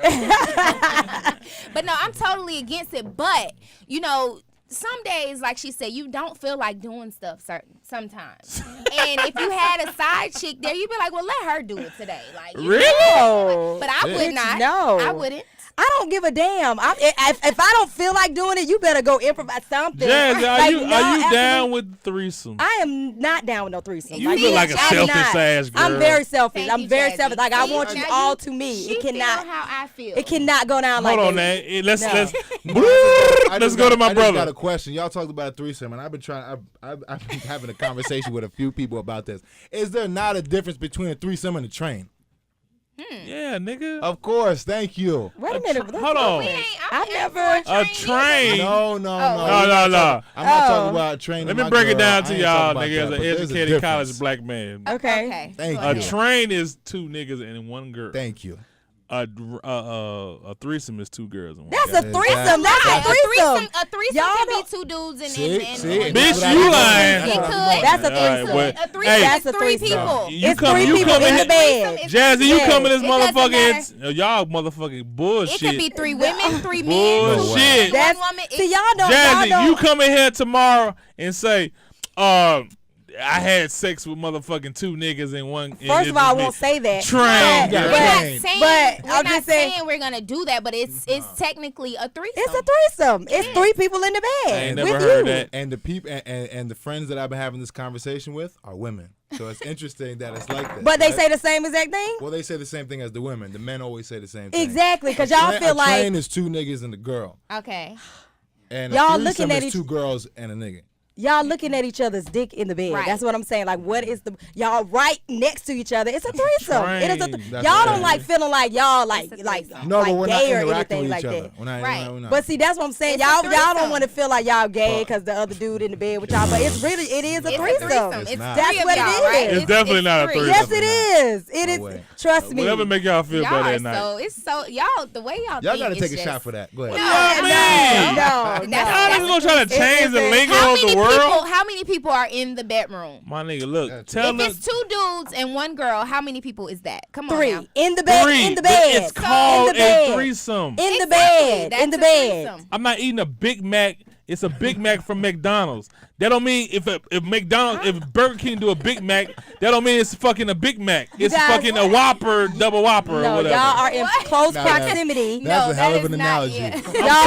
But no, I'm totally against it. But you know, some days, like she said, you don't feel like doing stuff sometimes. And if you had a side chick there, you'd be like, well, let her do it today. Like, you Really? know. No. But I would not. No. I wouldn't. I don't give a damn. If I don't feel like doing it, you better go improvise something. Jazzy, are Like, you no, down absolutely- with threesome? I am not down with no threesome. You look like a I'm selfish not. ass girl. I'm very selfish. Thank I'm you, very Jazzy. selfish. Like, I See, want you now all to me. She It cannot. feel how I feel. It cannot go down like Hold on, that. man. Let's No. let's go to my I just brother. got a question. Y'all talked about a threesome, and I've been having a conversation with a few people about this. Is there not a difference between a threesome and a train? Yeah, nigga. Of course. Thank you. Wait a minute. Hold on. I've never. A train. No. No. I'm not talking about a train. Let and me my break it girl. down I to ain't y'all, talking nigga, about as that, an but there's a educated college difference. black man. Okay. Thank A you. train is two niggas and one girl. Thank you. A threesome is two girls and one That's guy. a threesome. That's a A threesome. threesome Y'all can be don't- two dudes and See? and Bitch, That's you what I lying. mean. It That's what could. I'm That's a All right, threesome. well, A threesome hey, is That's a three threesome. people. You It's come- three you people come in in- the bed. Jazzy, you Yeah. come in this It doesn't motherfucking y'all motherfucking bullshit. It could be three women, three men, Bullshit. one That's woman. see y'all don't. Jazzy, y'all you don't. come in here tomorrow and say, I had sex with motherfucking two niggas and one. First of all, I won't say that. Train. But- Yeah, We're but- not train. saying, but we're I'm not just saying- we're gonna do that, but it's technically a threesome. It's a threesome. It's three people in the I bed ain't never with heard you. that. And the people and the friends that I've been having this conversation with are women. So it's interesting that it's like this. But they right? say the same exact thing. Well, they say the same thing as the women. The men always say the same thing. Exactly, because y'all A feel like train is two niggas and a girl, Okay. and Y'all a threesome looking at is each- two girls and a nigga. y'all looking at each other's dick in the bed. Right. That's what I'm saying. Like, what is the y'all right next to each other? It's a threesome. It is a Train. That's y'all right. don't like feeling like y'all like It's a like threesome. No, like but we're not gay or interacting anything with each like other. that. We're not, Right. we're not. But see, that's what I'm saying. It's a Y'all don't threesome. want to feel like y'all gay because the other dude in the bed with y'all. But it is a It's threesome. a threesome. It's It's not. three That's of what it y'all, is. right? It's definitely not a three. threesome. Yes, it is. It No is. way. Trust me. Whatever make y'all feel Y'all better are at night. so it's so y'all the way y'all Y'all think gotta is take a just, shot for that. Go ahead. No, Man. No, That's- no. Y'all that's niggas gonna try to change the It- lingo How of the many world? people? How many people are in the bedroom? My nigga, look. That's Tell If them. it's two dudes and one girl, how many people is that? Come on Three now. in the bed. Three. In the bed. It's called in the bed. a threesome. In the Exactly. bed. That's In the a bed. threesome. I'm not eating a Big Mac. It's a Big Mac from McDonald's. That don't mean if McDonald's, if Burger King do a Big Mac, that don't mean it's fucking a Big Mac. It's guys- fucking a Whopper, double Whopper, or No, whatever. y'all are in close Nah, nah. proximity. That's No, a hell that of an is not analogy. it. I'm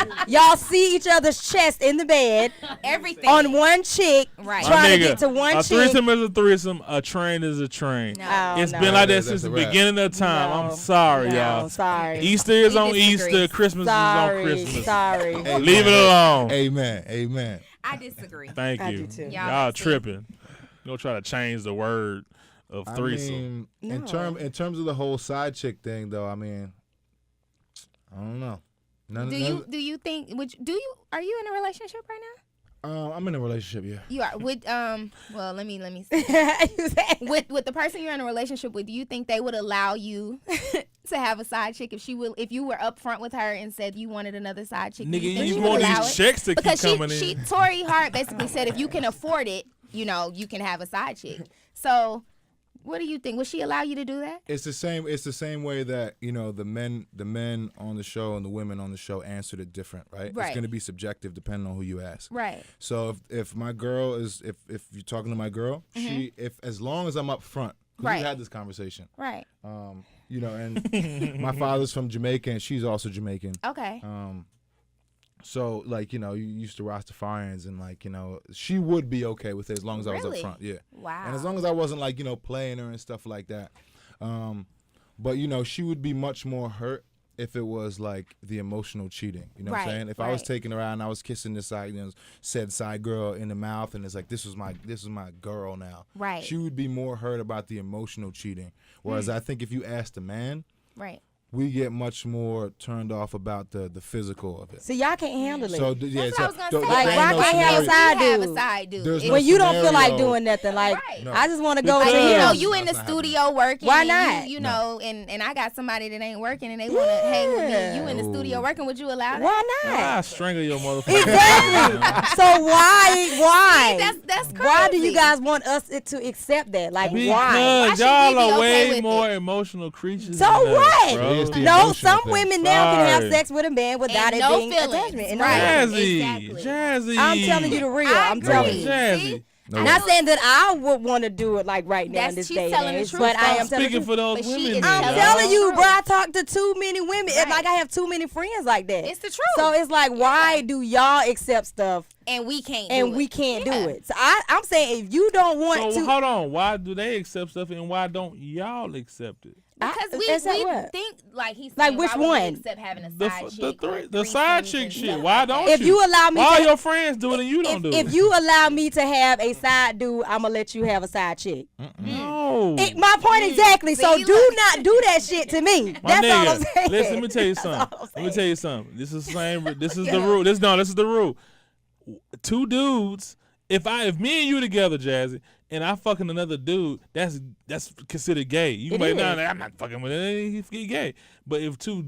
sorry. Y'all see each other's chest in the bed Everything on one chick, Right. My trying to nigga, get to one a chick. threesome is a threesome. A train is a train. No. Oh, It's no. been like that That's since a the wrap. beginning of time. No. I'm sorry, No, y'all. sorry. Easter is We on disagree. Easter. Christmas is on Sorry. Christmas. Sorry. Amen. Leave it alone. Amen. Amen. I disagree. Thank I you. do too. Y'all Y'all see. tripping. Gonna try to change the word of threesome. I mean, No. in terms of the whole side chick thing, though, I mean, I don't know. Do you think are you in a relationship right now? I'm in a relationship, yeah. You are with well let me see. with the person you're in a relationship with, do you think they would allow you to have a side chick if you were upfront with her and said you wanted another side chick? Do Nigga, think you she want would allow these it? checks to keep Because coming she in. Tori Hart basically said if you can afford it, you can have a side chick. So what do you think? Would she allow you to do that? It's the same way that, the men on the show and the women on the show answered it different, right? Right. It's going to be subjective depending on who you ask. Right. So if my girl is if you're talking to my girl, as long as I'm up front, 'cause Right. we had this conversation. Right. And my father's from Jamaica and she's also Jamaican. Okay. So you used to Rastafarians and she would be okay with it as long as I was up Really? front. Yeah. Wow. And as long as I wasn't playing her and stuff like that. But she would be much more hurt if it was the emotional cheating. You know what I'm Right, saying? If I was right. taking her out and I was kissing this said side girl in the mouth and it's this is my girl now. Right. She would be more hurt about the emotional cheating. Whereas I think if you asked a man, Right. we get much more turned off about the physical of it. See, y'all can't handle it. So That's what I was gonna say. Like, why can't have a side have dude? a side dude. There's It's- no When you don't feel like scenario. doing nothing, like Right. No. I just want to go Because- to you know, him. you in the That's not studio working. Why and not? You know, and I got somebody that ain't working and they want to hang with me. You in the studio working? Would you allow that? Why not? I strangle your motherfucker. Exactly. So why? That's crazy. Why do you guys want us to accept that? Like, why? Why Because should y'all we be are okay way with more it? emotional creatures. So than us, what? bro. It is the No, emotional some thing. women now can have Sorry. sex with a man without And it no being feelings. attachment. And no Right. feelings. Jazzy, Exactly. Jazzy. I'm telling you the real. I I'm agree. telling you. Jazzy. See? No. Not saying that I would want to do it like right now in this She's day telling and the age, truth, but I though. am telling the Speaking truth. for those But she women. is then, I'm telling y'all. telling you, True. bro. I talk to too many women. It's Right. like I have too many friends like that. It's the truth. So it's like, why do y'all accept stuff And we can't. and do we it. can't Yeah. do it? So I'm saying if you don't want So to, hold on. Why do they accept stuff and why don't y'all accept it? Because accept we what? think like he's Like, saying, which why would we one? accept having a The side f- chick or the side threesomes chick and shit. stuff Why like don't that. if you allow me Why to, your friends do it and you don't do if it? you allow me to have a side dude, I'm gonna let you have a side chick. no. My point exactly. So See, do look. not do that shit to me. My That's all I'm nigga, saying. listen, let me tell you That's all something. I'm Let me saying. tell you something. This is the same. This is the rule. This is the rule. Two dudes. If me and you together, Jazzy, and I fucking another dude, that's considered gay. You can be like, is. nah, I'm not fucking with it. He's gay. But if two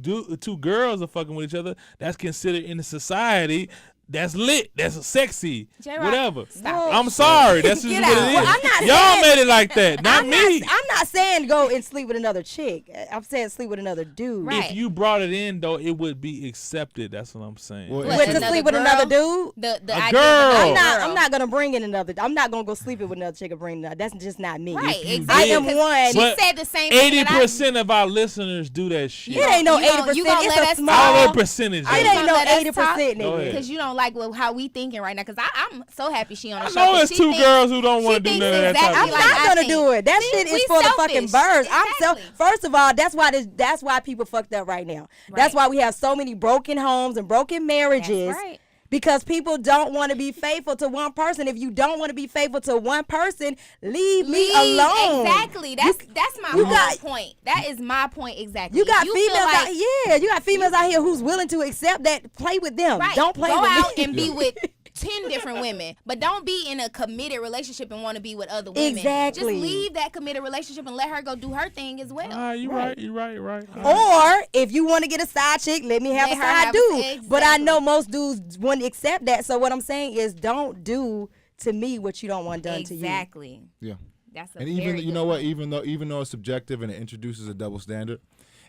girls are fucking with each other, that's considered in the society. That's lit. That's sexy. J-Rock, Whatever. stop it. I'm sorry. That's just Get what out. it is. Well, I'm not Y'all saying- made it like that, not me. I'm not saying go and sleep with another chick. I'm saying sleep with another dude. Right. If you brought it in, though, it would be accepted. That's what I'm saying. Well, What, But to another sleep with girl? another dude. The A idea girl. of I'm another I'm girl. not gonna bring in another. I'm not gonna go sleep with another chick and bring that. That's just not me. Right, you exactly. I am 'Cause one. She But said the same thing. that I- 80% of our listeners do that shit. It ain't no You gonna- 80%. you gonna It's let a us small. Our percentage. Are It you though. ain't gonna no let us 80%, talk? Go nigga. ahead. Because you don't like how we thinking right now. Because I'm so happy she on the I show. know 'cause there's she two thinks- girls who don't want to do thinks none of that exactly type I'm of like shit. not I gonna think. do it. That See, shit is we for the fucking selfish. birds. Exactly. First of all, that's why people fucked up right now. That's Right. why we have so many broken homes and broken marriages. That's right. Because people don't want to be faithful to one person. If you don't want to be faithful to one person, leave me alone. Exactly. That's my you whole got- point. That is my point exactly. You got If females feel like, out here. You got females out here who's willing to accept that. Play with them. Right. Don't play Go with out me. and be with 10 different women, but don't be in a committed relationship and want to be with other women. Exactly. Just leave that committed relationship and let her go do her thing as well. You right. You right. Or if you want to get a side chick, let me have Let a her side have dude. a- But I exactly. know most dudes wouldn't accept that. So what I'm saying is, don't do to me what you don't want done to you. Exactly. Yeah. That's a And even very you good know what, point. even though it's subjective and it introduces a double standard,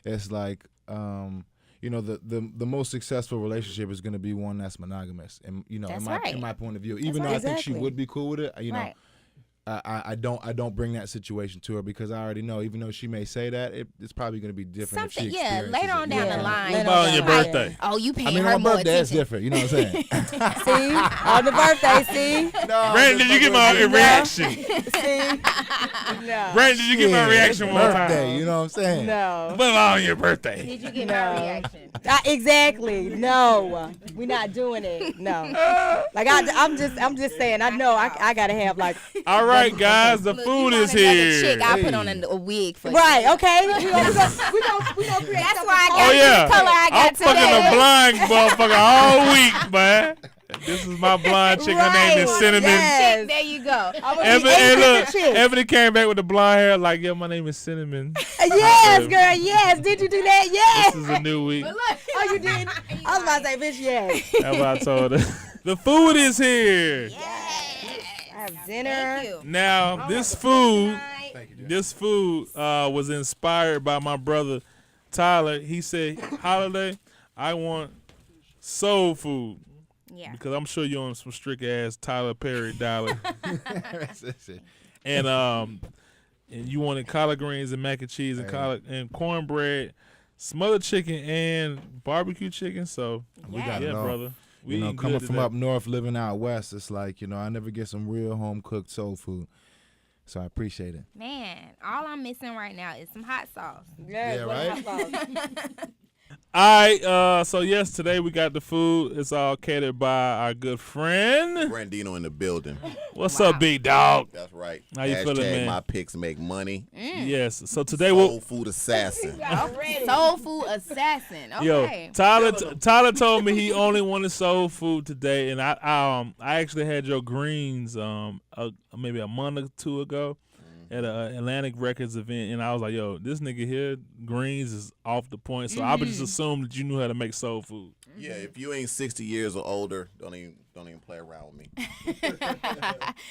it's like the most successful relationship is going to be one that's monogamous, and That's in right. my point of view, even though right. I think she Exactly. would be cool with it, Right. I don't bring that situation to her because I already know, even though she may say that, it's probably going to be different. Something, if she yeah. experiences Later on it. down Yeah. the line. Later What about on on your down the line. birthday? Oh, you paying I mean, her on more birthday it's attention. different. You know what I'm saying? See? On the birthday, see? Brandon, did you get my reaction? See? No. Brandon, did you get my reaction one birthday, time? you know what I'm saying? No. What about on your birthday? Did you get No. my reaction? Exactly. No. We're not doing it. No. Like I'm just saying. I know I gotta have like. All right, guys, the Look, food you is want another here. Chick, I put on a wig for you. Right. Okay. We gonna create. That's why I Oh got yeah, this color I I'm got fucking today. a blind motherfucker all week, man. This is my blind chick. Her name is Right. Cinnamon. Yes. Chick, there you go. Ebony, hey, look, Ebony came back with the blonde hair. Like, yeah, my name is Cinnamon. Yes, girl. Yes. Did you do that? Yes. This is a new week. But look. Oh, you did. I was about to say, bitch. Yes. That's what I told her. The food is here. I have dinner. Thank you. Now, this food was inspired by my brother Tyler. He said, "Holiday, I want soul food." Yeah. Because I'm sure you're on some strict ass Tyler Perry dialect. That's it. and you wanted collard greens and mac and cheese and collard and cornbread, smothered chicken and barbecue chicken. So We gotta yeah, know. brother. We eating Coming good from today. up north, living out west, it's like, I never get some real home cooked soul food. So I appreciate it. Man, all I'm missing right now is some hot sauce. Yes, Yeah, what right? hot sauce? All right, so yes, today we got the food. It's all catered by our good friend Brandino in the building. What's up, big dog? That's right. How you feeling, man? My picks make money. Yes. So today Soul food assassin. Soul food assassin. Yo, Okay. Tyler told me he only wanted soul food today, and I actually had your greens maybe a month or two ago at an Atlantic Records event, and I was like, yo, this nigga here, greens is off the point. So I would just assume that you knew how to make soul food. Yeah, if you ain't 60 years or older, don't even play around with me.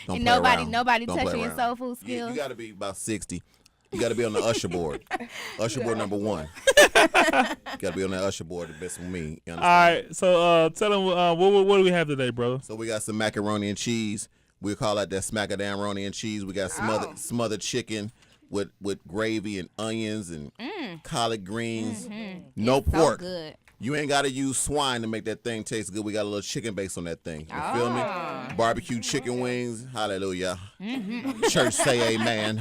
And nobody touching your soul food skills. You got to be about 60. You got to be on the usher board. Usher board number 1. You got to be on that usher board to best with me. You All right, so tell them what do we have today, brother? So we got some macaroni and cheese. We call that smackadamroni and cheese. We got smothered chicken with gravy and onions and collard greens. No pork. So good. You ain't got to use swine to make that thing taste good. We got a little chicken base on that thing. You feel me? Barbecue chicken wings. Hallelujah. Church say amen.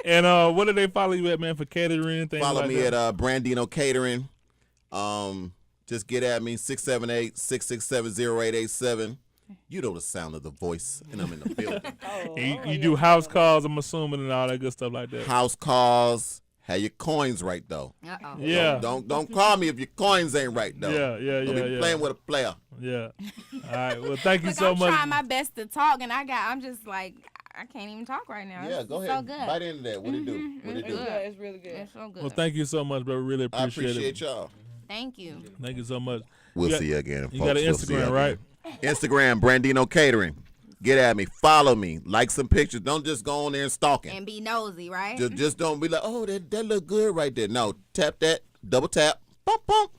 And what do they follow you at, man, for catering? Follow me at Brandino Catering. Just get at me, 678-667-0887. You know the sound of the voice, and I'm in the building. You do house calls, I'm assuming, and all that good stuff like that. House calls. Have your coins right, though. Uh-oh. Yeah. Don't call me if your coins ain't right, though. Yeah. Don't be playing with a player. Yeah. All right. Well, thank you Look, so I'm much. trying my best to talk, and I'm just like, I can't even talk right now. Yeah, It's go so ahead. good. Bite into that. What it do? What it do? It's really good. It's so good. Well, thank you so much, bro. Really I appreciate appreciate it. y'all. Thank you. Thank you so much. We'll got- see you again, You folks. got an We'll see you Instagram, again. right? Instagram, Brandino Catering. Get at me. Follow me. Like some pictures. Don't just go on there and stalking. And be nosy, right? Just don't be like, oh, that look good right there. No, tap that. Double tap. Bump, bump.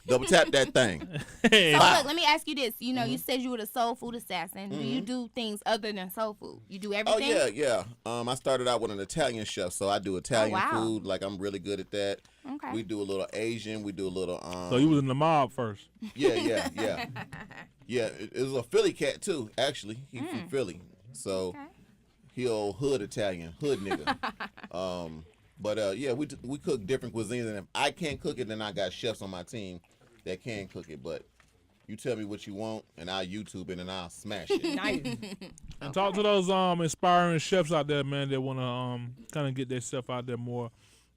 Double tap that thing. So look, let me ask you this. You know, you said you were the soul food assassin. Do you do things other than soul food? You do Oh, everything? yeah. I started out with an Italian chef, so I do Italian wow. food. Like, I'm really good at that. Okay. We do a little Asian. We do a little So you was in the mob first. Yeah. Yeah, it was a Philly cat too. Actually, he's from Philly, so he old hood Italian, hood nigga. But yeah, we cook different cuisines, and if I can't cook it, then I got chefs on my team that can cook it. But you tell me what you want, and I'll YouTube it, and I'll smash it. Nice. And talk to those inspiring chefs out there, man, that want to kind of get their stuff out there more.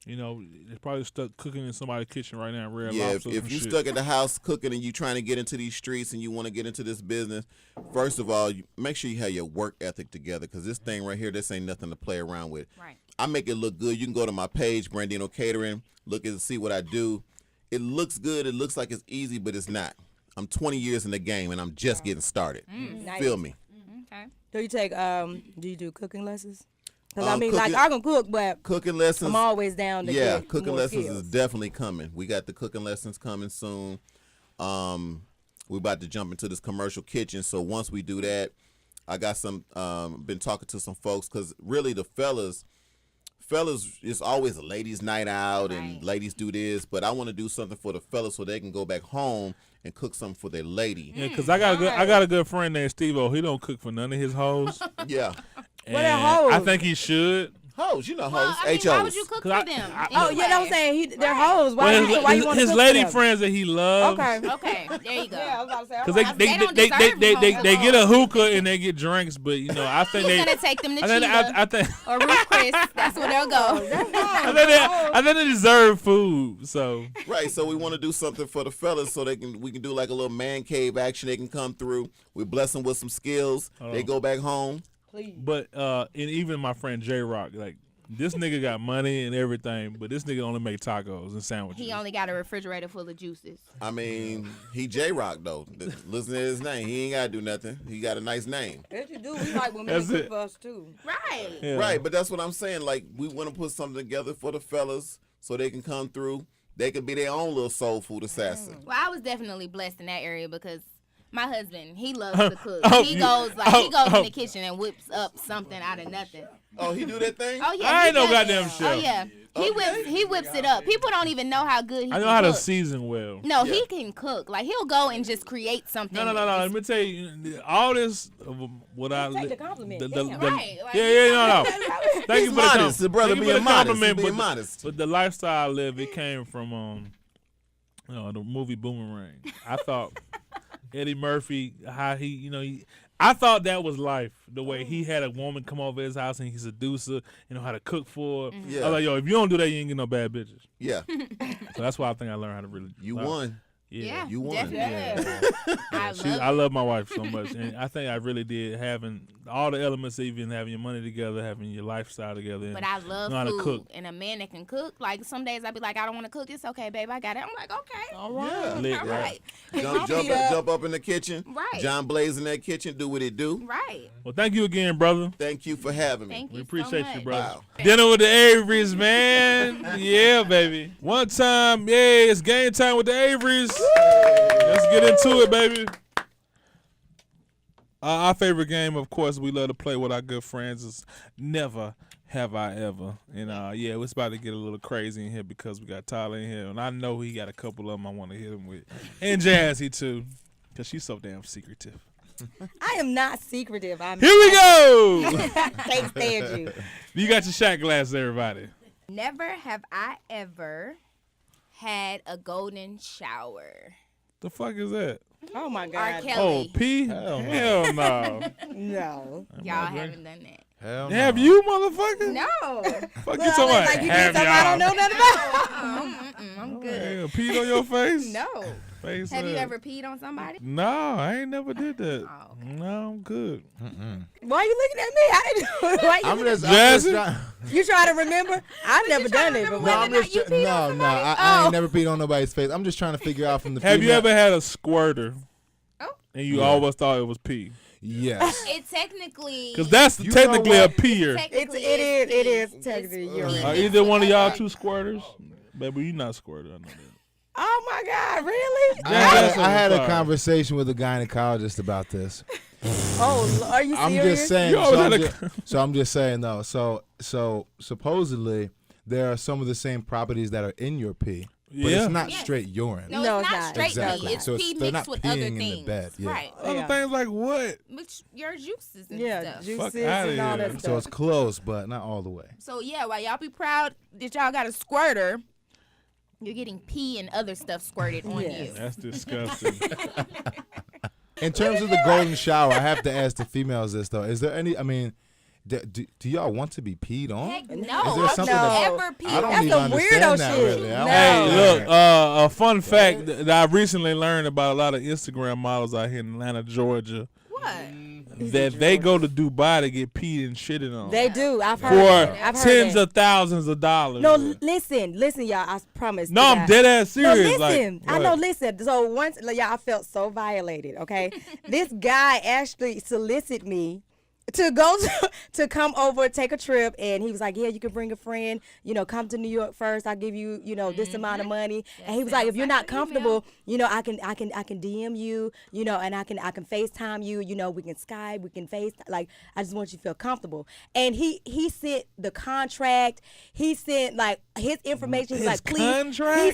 You know, they're probably stuck cooking in somebody's kitchen right now. Red Yeah, lobsters if and you shit. stuck at the house cooking and you trying to get into these streets and you want to get into this business, first of all, make sure you have your work ethic together, because this thing right here, this ain't nothing to play around with. Right. I make it look good. You can go to my page, Brandino Catering, look and see what I do. It looks good. It looks like it's easy, but it's not. I'm 20 years in the game, and I'm just getting started. Nice. Feel me? Okay. Do you take do you do cooking lessons? Because I Um, mean, cooking- like I can cook, but Cooking lessons. I'm always down to Yeah, get cooking more lessons skills. is definitely coming. We got the cooking lessons coming soon. We're about to jump into this commercial kitchen. So once we do that, I got some been talking to some folks, because really the fellas, it's always a ladies' night out and Right. ladies do this, but I want to do something for the fellas so they can go back home and cook something for their lady. Yeah, because I got a good friend named Steve-O. He don't cook for none of his hoes. Yeah. What are And hoes? I think he should. Hoes, you know Well, hoes. I mean, why would you HOs. cook 'Cause I- for them? Oh yeah, that's what I'm saying. They're hoes. Why, Well, why you want to his cook lady for them? friends that he loves. Okay. Okay, there you go. Yeah, I was about to say. Because They don't deserve they hoes. get a hookah and they get drinks, but you know I think He's they. gonna take them to I think Cheetah I think or Ruth Chris. That's where they'll go. I think they deserve food. So Right, so we want to do something for the fellas so we can do like a little man cave action. They can come through. We bless them with some skills. They go back home. But and even my friend J Rock, like this nigga got money and everything, but this nigga only make tacos and sandwiches. He only got a refrigerator full of juices. I mean, he J-Rock, though. Listen to his name. He ain't got to do nothing. He got a nice name. Yes, you do. We like women That's to cook it. for us too. Right. Yeah. Right, but that's what I'm saying. Like, we want to put something together for the fellas so they can come through. They can be their own little soul food assassin. Well, I was definitely blessed in that area because my husband, he loves to cook. Oh, He you- goes in the kitchen and whips up something out of nothing. Oh, he do that thing? Oh yeah. I he ain't no does. goddamn Oh chef. yeah. He whips it up. People don't even know how good he I know can how to cook. season well. No, he can cook. Like he'll go and just create something. No. Let me tell you, all this. What I Take the compliment. the- Damn. Right, like, no. Thank you for modest. The brother thank you for being the modest. compliment, Being but modest. But the lifestyle I live, it came from the movie Boomerang. I thought Eddie Murphy, how I thought that was life. The way he had a woman come over his house and he seduced her, how to cook for her. Yeah. I was like, yo, if you don't do that, you ain't get no bad bitches. Yeah. So that's why I think I learned how to really. You won. Yeah, You won. definitely. I love my wife so much, and I think I really did having all the elements, even having your money together, having your lifestyle together. And But I love know how to food, cook. and a man that can cook. Like some days I be like, I don't want to cook this. Okay, babe, I got it. I'm like, okay, all right, Lit, all right? right, Jump up in the kitchen. Right. John Blaze in that kitchen. Do what it do. right. Well, thank you again, brother. Thank you for having me. Thank you. We appreciate so you, much. brother. Wow. Dinner with the Averys, man. Yeah, baby. One time, yeah, it's game time with the Averys. Let's get into it, baby. Our favorite game, of course, we love to play with our good friends is Never Have I Ever. And yeah, it's about to get a little crazy in here because we got Tyler in here. And I know he got a couple of them I want to hit him with. And Jazzy, too, because she's so damn secretive. I am not secretive. Here we go. Can't stand you. You got your shot glass, everybody. Never have I ever had a golden shower. The fuck is that? Oh my R. God. Oh, Kelly. P? Hell no. Hell no. No. Y'all haven't done that. Hell no. Have you, motherfucker? No. Fuck you talking about? Like you Have did something I don't know y'all? nothing about. I'm good. Yeah, peed on your face? No. Face Have you up. ever peed on somebody? No, I ain't never did that. Oh, okay. No, I'm good. Why are you looking at me? I didn't. Why I'm you, just Jazzy? trying. you trying to remember? I've never done it. But No, I'm just you peed on no. somebody? I Oh. ain't never peed on nobody's face. I'm just trying to figure out from the. Have you female- ever had a squirter Oh. and you Yeah. always thought it was pee? Yes. It technically. Because that's You technically know a what? peer. technically it is pee. technically It's urine. Are pee. either one of y'all two squirters? Baby, you not squirter. I know that. Oh my God, really? I had a Sorry. conversation with a gynecologist about this. Oh, are you serious? I'm just saying. You always So had I'm, a- so I'm just saying though. So supposedly there are some of the same properties that are in your pee, but Yeah. it's not Yes. straight urine. No, No, it's it's not not. straight Exactly. pee. It's So pee they're mixed not with other peeing in the things. bed, yeah. Right. Other Yeah. things like what? Which your juices and Yeah, stuff. juices Fuck outta and all here. that So stuff. it's close, but not all the way. So yeah, while y'all be proud that y'all got a squirter, you're getting pee and other stuff squirted on Yes. you. That's disgusting. In terms of the golden shower, I have to ask the females this though. Is there any? I mean, do y'all want to be peed on? Heck no. Is there I've something never that- ever peed. I don't That's even some understand weirdo that shit. really. I don't No. Hey, understand look, that. a fun fact that I recently learned about a lot of Instagram models out here in Atlanta, Georgia, What? that they go to Dubai to get peed and shitted on They do. I've heard for that. I've heard tens that. of thousands of dollars. No, listen, y'all. I promise. No, to I'm God. dead ass No, serious. listen. Like, I know. what? Listen. So once, like, y'all, I felt so violated. Okay, this guy actually solicited me to go to come over, take a trip, and he was like, "Yeah, you can bring a friend. Come to New York first. I'll give you, this amount of money." And he was like, "If you're not comfortable, I can DM you, and I can FaceTime you. We can Skype, we can Face. Like, I just want you to feel comfortable." And he sent the contract. He sent like his information. He's His like, "Please." contract? He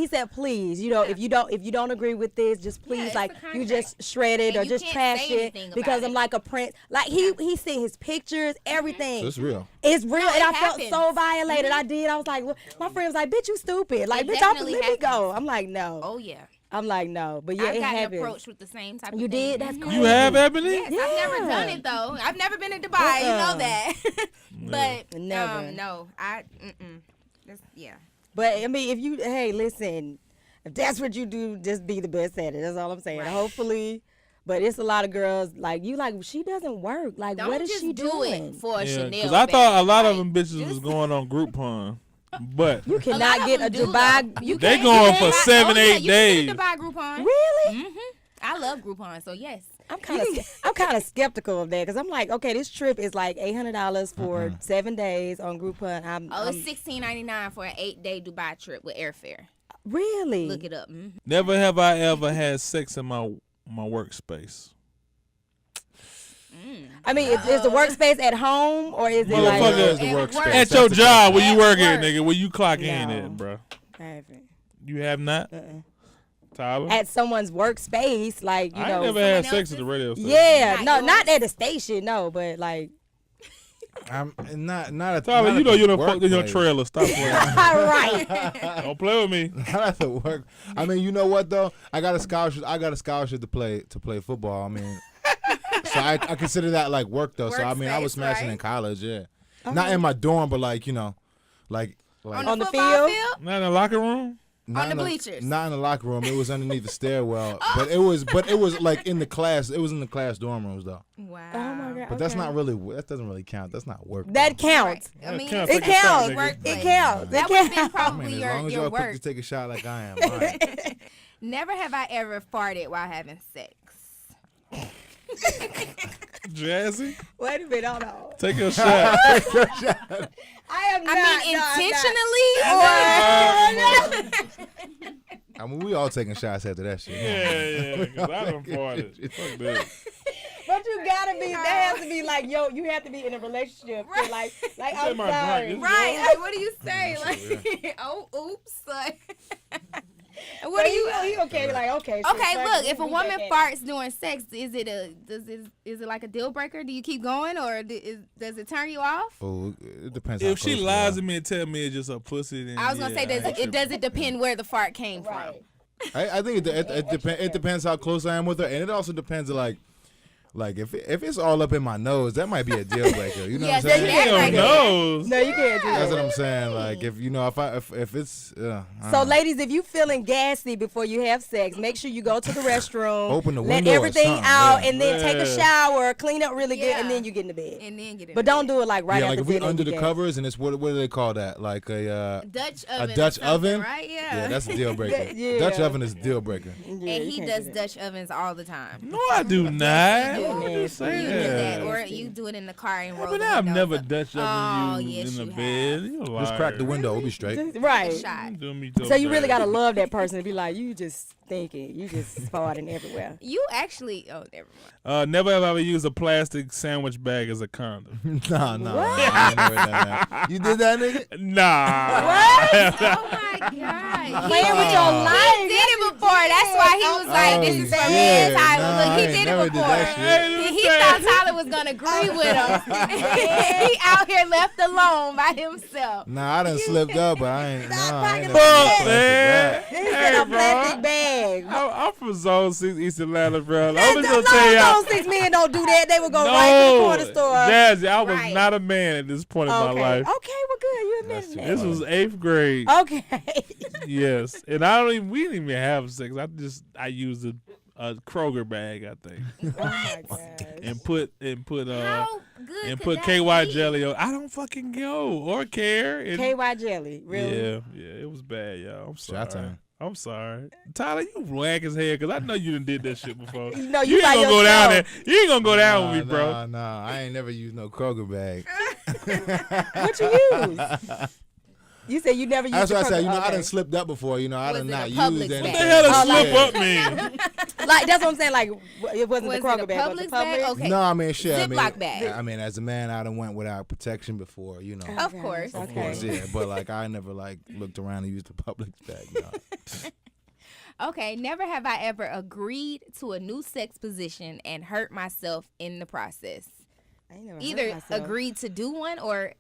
said, "Please, if you don't agree with this, just please, it's like, a you contract. just shred it And or you just can't trash say it anything because about I'm it. like a prince." Like he sent his pictures, everything. So it's real. It's real, No, and it I felt so happens. violated. I did. I was like, my friend was like, "Bitch, you stupid." Like, It bitch, definitely let me go. happens. I'm like, no. Oh yeah. I'm like, no. But yeah, I've it gotten happened. approached with the same type You of thing. did? That's Mhm. crazy. You have, Ebony? Yes, I've never done it though. I've never been to Dubai. You know that. But Never. no, yeah. But I mean, listen, if that's what you do, just be the best at it. That's all I'm saying. Right. Hopefully. But it's a lot of girls like you. Like, she doesn't work. Like, Don't what is just she do doing? it for a Chanel. Because I thought a lot of bag. them bitches was going on Groupon. But You A lot cannot of get them a do, Dubai. though. You They can't going get for that. 7, 8 You can days. get a Dubai Groupon. Really? I love Groupon, so yes. I'm kind of skeptical of that because I'm like, okay, this trip is like $800 for 7 days on Groupon. It's $16.99 for an 8-day Dubai trip with airfare. Really? Look it up. Mhm. never have I ever had sex in my workspace. I mean, is the workspace at home or is it like? Motherfucker, is the workspace. At That's your the job where question. you work At at, work. nigga, where you clock in No. at, bro. I haven't. You have not? Tyler? At someone's workspace, like you I know. ain't never had someone sex at the radio station. Yeah, Not no, yours? not at the station, no, but like. I'm not at Tyler, not you at know the you done fucked in your workplace. trailer. Stop playing. All right. Don't play with me. Not at the work. I mean, you know what though? I got a scholarship. to play football. I mean, so I consider that like work though. So I mean, I was Workspace, smashing right? in college. Yeah, not in my dorm, but like you know, like On the football field? Not in the locker room? not the in bleachers? Not in the locker room. It was underneath the stairwell. But it was like in the class. It was in the class dorm rooms though. Wow. Oh my god. But that's not really. That doesn't really count. That's not work. That counts. I mean, counts. It Take a shot, counts. nigga. It counts. that It would have been counts. I probably mean, as long as your y'all quick work. to take a shot like I am. All right. Never have I ever farted while having sex. Jazzy? Wait a minute, hold on. Take a shot. I am not. I mean, intentionally, or I mean, we all taking shots after that shit. Yeah, because I done farted. Fuck that. But you gotta be. That has to be like, yo, you have to be in a relationship. to like I'm my sorry. drink. right? Like, what do you say? Like, oh, oops. Like, what What do do you? you? He okay? Like okay. so Okay, fuck look. it, If a we woman back at it. farts during sex, is it like a deal breaker? Do you keep going, or does it turn you off? Oh, it depends. If how she close lies we to me and tell me it's just a pussy, then I was gonna say, does it depend where the fart came Right. from? I think it depends how close I am with her, and it also depends like if it's all up in my nose, that might be a deal breaker. You know Yes, what I'm saying? that Your right there. nose. No, you can't do That's that. what I'm saying. Like if you know if it's I So, don't know. ladies, if you feeling gassy before you have sex, make sure you go to the restroom, Open the let window or everything something, out, yeah. and then take a Yeah. shower, clean up really good, Yeah. and then you get in the bed. And then get it. But don't do it like right yeah, after like if we dinner, under you the gassy. covers and it's what do they call that? Like a Dutch oven. or Dutch something, oven? right? yeah, that's a deal breaker. Yeah. Dutch oven is a deal breaker. Yeah, And you he can't does do that. Dutch ovens all the time. No, I do not. you do. I'm just saying. You do that, that. or you do it in the car and roll But the I've windows never up. Dutch Oh, oven you yes, in the you bed. have. You a Just crack the liar. window, we'll be straight. A Right. shot. You do me So you really bad. gotta love that person to be like, you just thinking, you just farting everywhere. You actually. Oh, never mind. Never have I ever used a plastic sandwich bag as a condom. Nah. I ain't never done that. You did that, nigga? Nah. Oh my God. Playing with your He life. did it before. That's why he was like, "This is from yeah. his Tyler." Nah, Look, I he ain't did never it did before. that shit. And he thought Tyler was gonna agree with him. He out here left alone by himself. Nah, I done slipped up, but I ain't. Nah, I ain't never Fuck, used man. plastic He Hey, said a bro. plastic bag. I'm from Zone 6 East Atlanta, bro. I'm No, just gonna tell y'all. those 6 men don't do that. They would go right to the corner store. Jazzy, I was Right. not a man at this point in my Okay. life. Okay, well, good. You admitted that. This was 8th grade. Okay. Yes, and we didn't even have sex. I used a Kroger bag, I think, Oh my gosh. and put How good and could put that KY be? jelly on. I don't fucking go or care. And KY jelly, really? yeah, it was bad, y'all. I'm sorry. Shot time. I'm sorry, Tyler. You whack as hell because I know you done did that shit before. No, you you ain't by gonna go down there. yourself. You ain't gonna go down with me, bro. Nah, I ain't never used no Kroger bag. What you use? You said you never used That's the what I said. Kroger- You know, I okay. done slipped up before. You know, I Was done it a not Publix used bag? What anything. the hell does Oh, like- slip up mean? Like, that's what I'm saying. Like, it wasn't Was the it Kroger a bag, but the Publix bag? Publix. Okay. No, I mean, shit. Ziploc bag. I mean, as a man, I done went without protection before. You know, Of course. of course, yeah. But like, I never like looked around and used the Publix bag. No. Okay, never have I ever agreed to a new sex position and hurt myself in the process. I ain't never hurt Either myself. agreed to do one or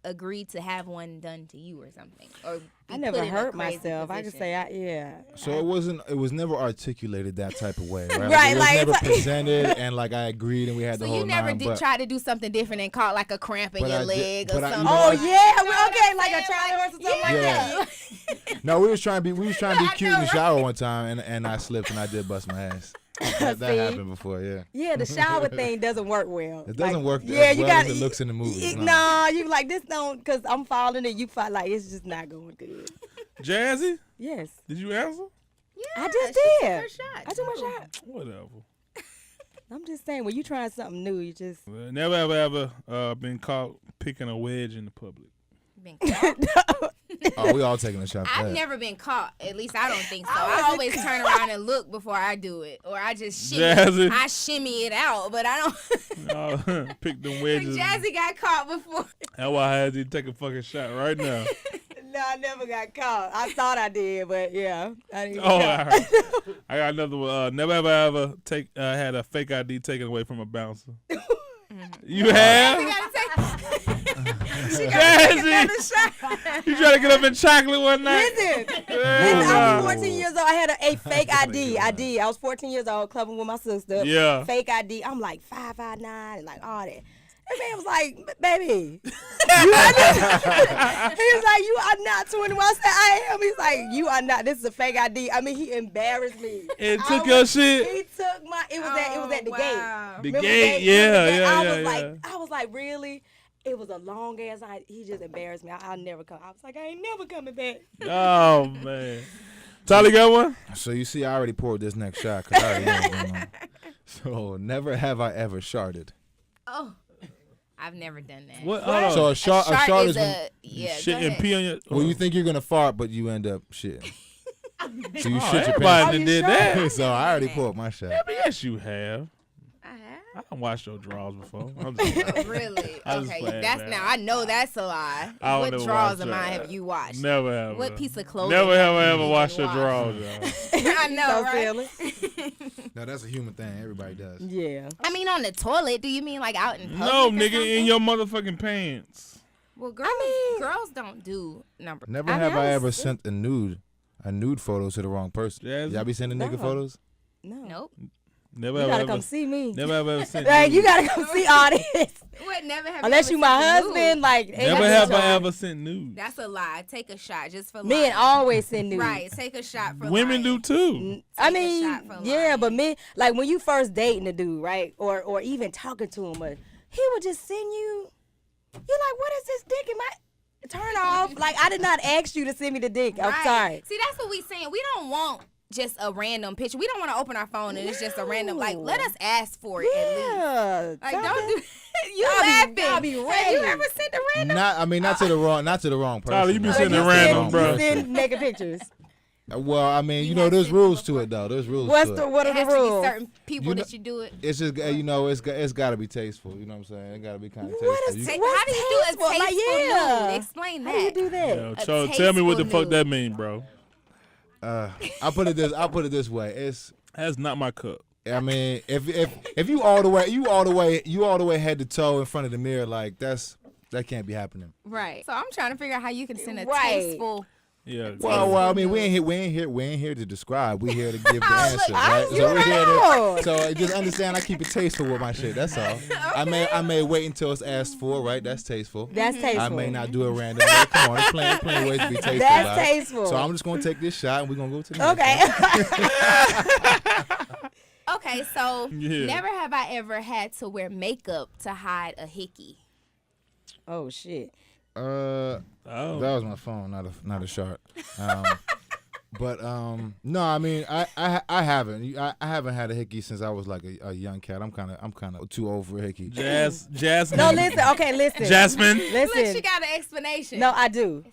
agreed to have one done to you or something. Or I be never put in a hurt crazy myself. I can position. say, yeah. So it was never articulated that type of way, right? Right, it was like, never it's like- presented, and like I agreed, and we had So the whole you never nine. did But try to do something different and caught like a cramp in But your I did- leg or but I- you something. know Oh, what? yeah. Okay, like a Charlie horse or something like Yeah. that. no, we was trying to be cute in the shower one time, and I slipped and I did bust my ass. That See? happened before, yeah. Yeah, the shower thing doesn't work well. It doesn't work Yeah, as you well got as it looks in the movies. no. No, you like this don't, because I'm falling and you fall like it's just not going good. Jazzy, Yes. did you answer? Yeah, I just she did. took her shot. I took my shot. Whatever. I'm just saying, when you trying something new, you just. Never have I ever been caught picking a wedge in the public. Been caught. Oh, we all taking a shot. I've never been caught. At least I don't think so. I always turn around and look before I do it, or I just shimmy. Jazzy. I shimmy it out, but I don't. Pick them wedges. Jazzy got caught before. That's why I had you take a fucking shot right now. No, I never got caught. I thought I did, but yeah, I didn't. Oh, all right. I got another one. Never have I ever had a fake ID taken away from a bouncer. You have? She gotta take Jazzy, another shot. you trying to get up in chocolate one night? Listen, Yeah. I was 14 years old. I had a fake ID. I was 14 years old, clubbing with my sister. Yeah. Fake ID. I'm like 5'9" and like all that. That man was like, baby, you are not. He was like, you are not 21. I said, I am. He's like, you are not. This is a fake ID. I mean, he embarrassed me. It took your shit? He took my, it was at the gate. The Remember gate, the yeah. I was like, really? It was a long ass night. He just embarrassed me. I'll never come. I was like, I ain't never coming back. Oh, man. Tyler, got one? So you see, I already poured this next shot because I already know what's going on. So never have I ever sharded. Oh, I've never done that. What? Hold on. So a shard is when yeah. Shit go and ahead. pee on your. well, you think you're gonna fart, but you end up shitting. So you Oh, shit your everybody pants. done did that. So I already poured my shot. Yes, you have. I have. I done washed your drawers before. I'm just Really? I was Okay, playing, that's man. now. I know that's a lie. I don't What never drawers watch of mine that. have you washed? Never have. What piece of clothing? Never have I you ever washed your washed? drawers, y'all. I know, So right? silly. No, that's a human thing. Everybody does. Yeah. I mean, on the toilet. Do you mean like out in public? No, or nigga, something? in your motherfucking pants. Well, girls, girls don't do number. Never I have mean, I I ever was- sent a nude photo to the wrong person. Jazzy? Y'all be sending nigga No. photos? No. Nope. Never You have I gotta ever. come see me. Never have I ever sent. Like, nudes. you gotta come see all this. What? Never have. Unless you you ever my sent a husband, nude? like. Never have I ever sent nudes. That's a lie. Take a shot just for Men lying. always send nudes. Right. Take a shot for Women lying. do too. I Take a mean, shot for yeah, lying. but men, like when you first dating a dude, right, or even talking to him, he would just send you. You're like, what is this dick in my? Turn off. Like, I did not ask you to send me the dick. I'm Right. sorry. See, that's what we saying. We don't want just a random picture. We don't want to open our phone and it's just a random. Like, let us ask for it at least. Yeah. Like, don't do. You Y'all laughing? be Have ready. you ever sent a random? Not to the wrong person. Tyler, you be Not sending to the random, wrong bro. You person. send naked pictures. Well, I mean, you know, have there's sent rules them to it though. There's rules What to are it. It the has to be rules? certain people You know- that you do it. It's just you know, it's got to be tasteful. You know what I'm saying? It got to be kind of What tasteful. is You- What's How do you do a tasteful? tasteful Like, yeah. nude? Explain that. How do you do that? Yo, A tell me what the tasteful fuck that nude. mean, bro. I'll put it this way. It's That's not my cup. I mean, if you all the way head to toe in front of the mirror, like that can't be happening. Right. So I'm trying to figure out how you can send a Right. tasteful. Yeah. Well, I mean, we ain't here to describe. We here to give the answer, right? you So we here know. to. So just understand, I keep it tasteful with my shit. That's all. I may wait until it's asked for, right? That's tasteful. That's tasteful. I may not do it randomly. Come on, there's plenty ways to be tasteful. That's about it. tasteful. So I'm just gonna take this shot and we're gonna go to the next Okay. Okay, so Yeah. never have I ever had to wear makeup to hide a hickey. Oh shit. one. Oh. That was my phone, not a shark. But no, I mean I haven't. I haven't had a hickey since I was like a young cat. I'm kind of too old for a hickey. Jasmine. No, listen. Okay, listen. Jasmine. Look, she Listen. got an explanation. No, I do.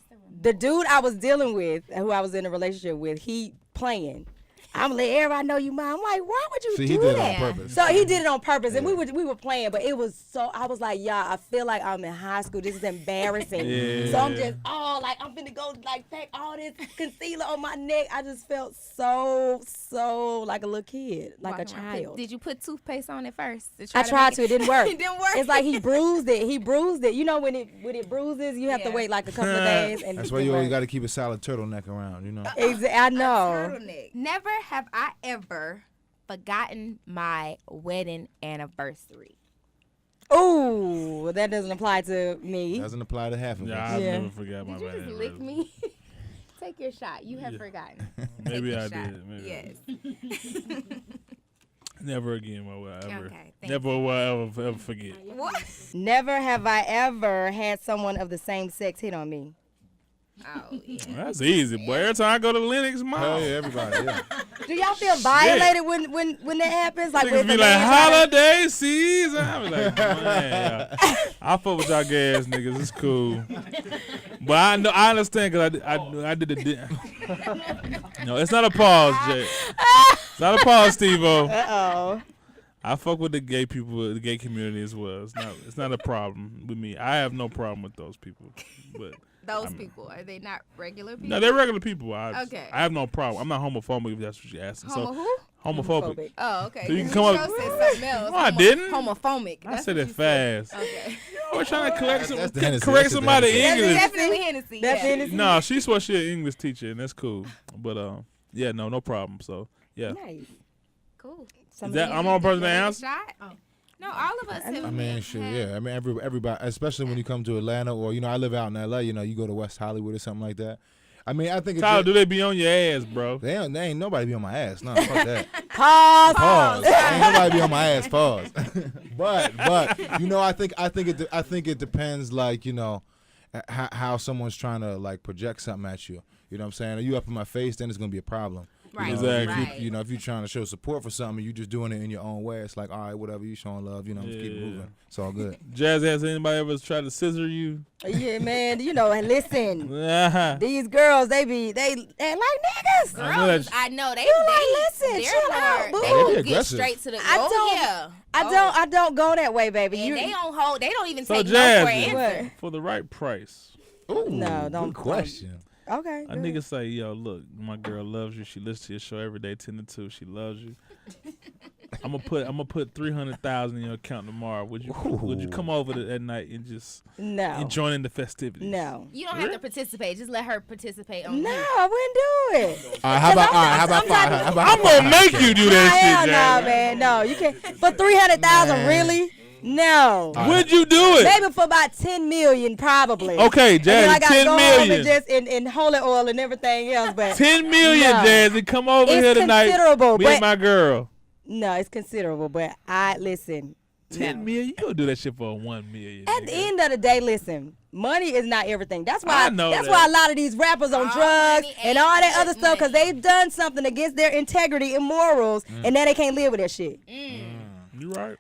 The dude I was dealing with, who I was in a relationship with, he playing. I'm letting everybody know you mine. I'm like, why would you See, do he did it that? on purpose. So he did it on purpose, and we were playing, but it was so. I was like, y'all, I feel like I'm in high school. This is embarrassing. Yeah. So I'm just like I'm finna go like pack all this concealer on my neck. I just felt so like a little kid, like a Walking around. child. Did you put toothpaste on it first? I tried to. It didn't work. It didn't work. It's like he bruised it. You know when it bruises, you have to Yeah. wait like a couple of days. And That's it why you always works. got to keep a solid turtleneck around. You know. I know. Turtleneck. Never have I ever forgotten my wedding anniversary. Ooh, that doesn't apply to me. Doesn't apply to half of Yeah, us. I've Yeah. never forgot my Did you bad. just lick me? Take your shot. You have forgotten. Maybe Take I your shot. did. Maybe. Yes. Never again will I ever. Okay, thank Never will I ever forget. What? Never have I ever had someone of the same sex hit on me. Oh, yeah. That's easy, boy. Every time I go to Lennox Mall, Hell yeah, everybody. Yeah. Do y'all feel violated when that happens? Like niggas when be the like, man try to- holiday season. I be like, man, I fuck with y'all gas niggas. It's cool. But I understand because I did the. No, it's not a pause, Jay. It's not a pause, Steve-O. Uh-oh. I fuck with the gay people, the gay community as well. It's not a problem with me. I have no problem with those people. But Those people, are they not regular people? no, they're regular people. Okay. I have no problem. I'm not homophobic if that's what you're asking. Homo so who? homophobic. Oh, okay. So you can 'Cause come your up- show said something else. No, I didn't. Homophobic. I That's said what it you said. fast. Okay. We're trying to correct That's the Hennessy. That's correct the somebody Hennessy. English. Definitely Hennessy. That's yeah. Hennessy. No, she swore she an English teacher, and that's cool. But yeah, no problem. So yeah, Nice. Cool. is that I'm on person to Take a answer? shot? Oh. No, all of us have. I mean, shit, yeah. I mean, everybody, especially when you come to Atlanta or, I live out in L.A., you go to West Hollywood or something like that. I mean, I think it's Tyler, do they be on your ass, bro? they ain't nobody be on my ass. No, fuck that. Pause. Ain't nobody be on my ass. Pause. but I think it depends, like, how someone's trying to like project something at you. You know what I'm saying? Are you up in my face? Then it's gonna be a problem. Right. Exactly. Right. If you're trying to show support for something, you just doing it in your own way. It's like, all right, whatever, you showing love. Just keep Yeah. moving. It's all good. Jazz, has anybody ever tried to scissor you? Yeah, man. Listen. Uh-huh. These girls, they like niggas. I know Girls, that- I know they. listen, they're chill out, more- boo. They They be will get aggressive. straight to the. I don't- Yeah. I don't go that way, baby. And they don't hold. They don't even So take no for an Jazz, answer. What? for the right price, Ooh, No, don't- Good question. Okay. a nigga say, "Yo, look, my girl loves you. She listens to your show every day, 10 to 2. She loves you. I'm gonna put 300,000 in your account tomorrow. Would you come over that night and just No. and join in the festivities? No. You don't have to participate. Just let her participate on No, you. I wouldn't do it. All right, how about five? How about I'm gonna make you do that Hell shit, no, Jazz. man. No, you can't. For 300,000, Man. really? No. Would you do it? Maybe for about 10 million, probably. Okay, And then I Jazz, gotta 10 go home million. and just in holy oil and everything else, but 10 million, No. Jazzy. Come over It's here tonight. considerable, Me but- and my girl. no, it's considerable. But I listen. 10 no. million? You gonna do that shit for 1 million? At the nigga. end of the day, listen, money is not everything. That's why. I know that's that. why a lot of these rappers on All drugs money and ain't all that good other stuff, because money. they've done something against their integrity and morals, and now they can't live with that shit. You right.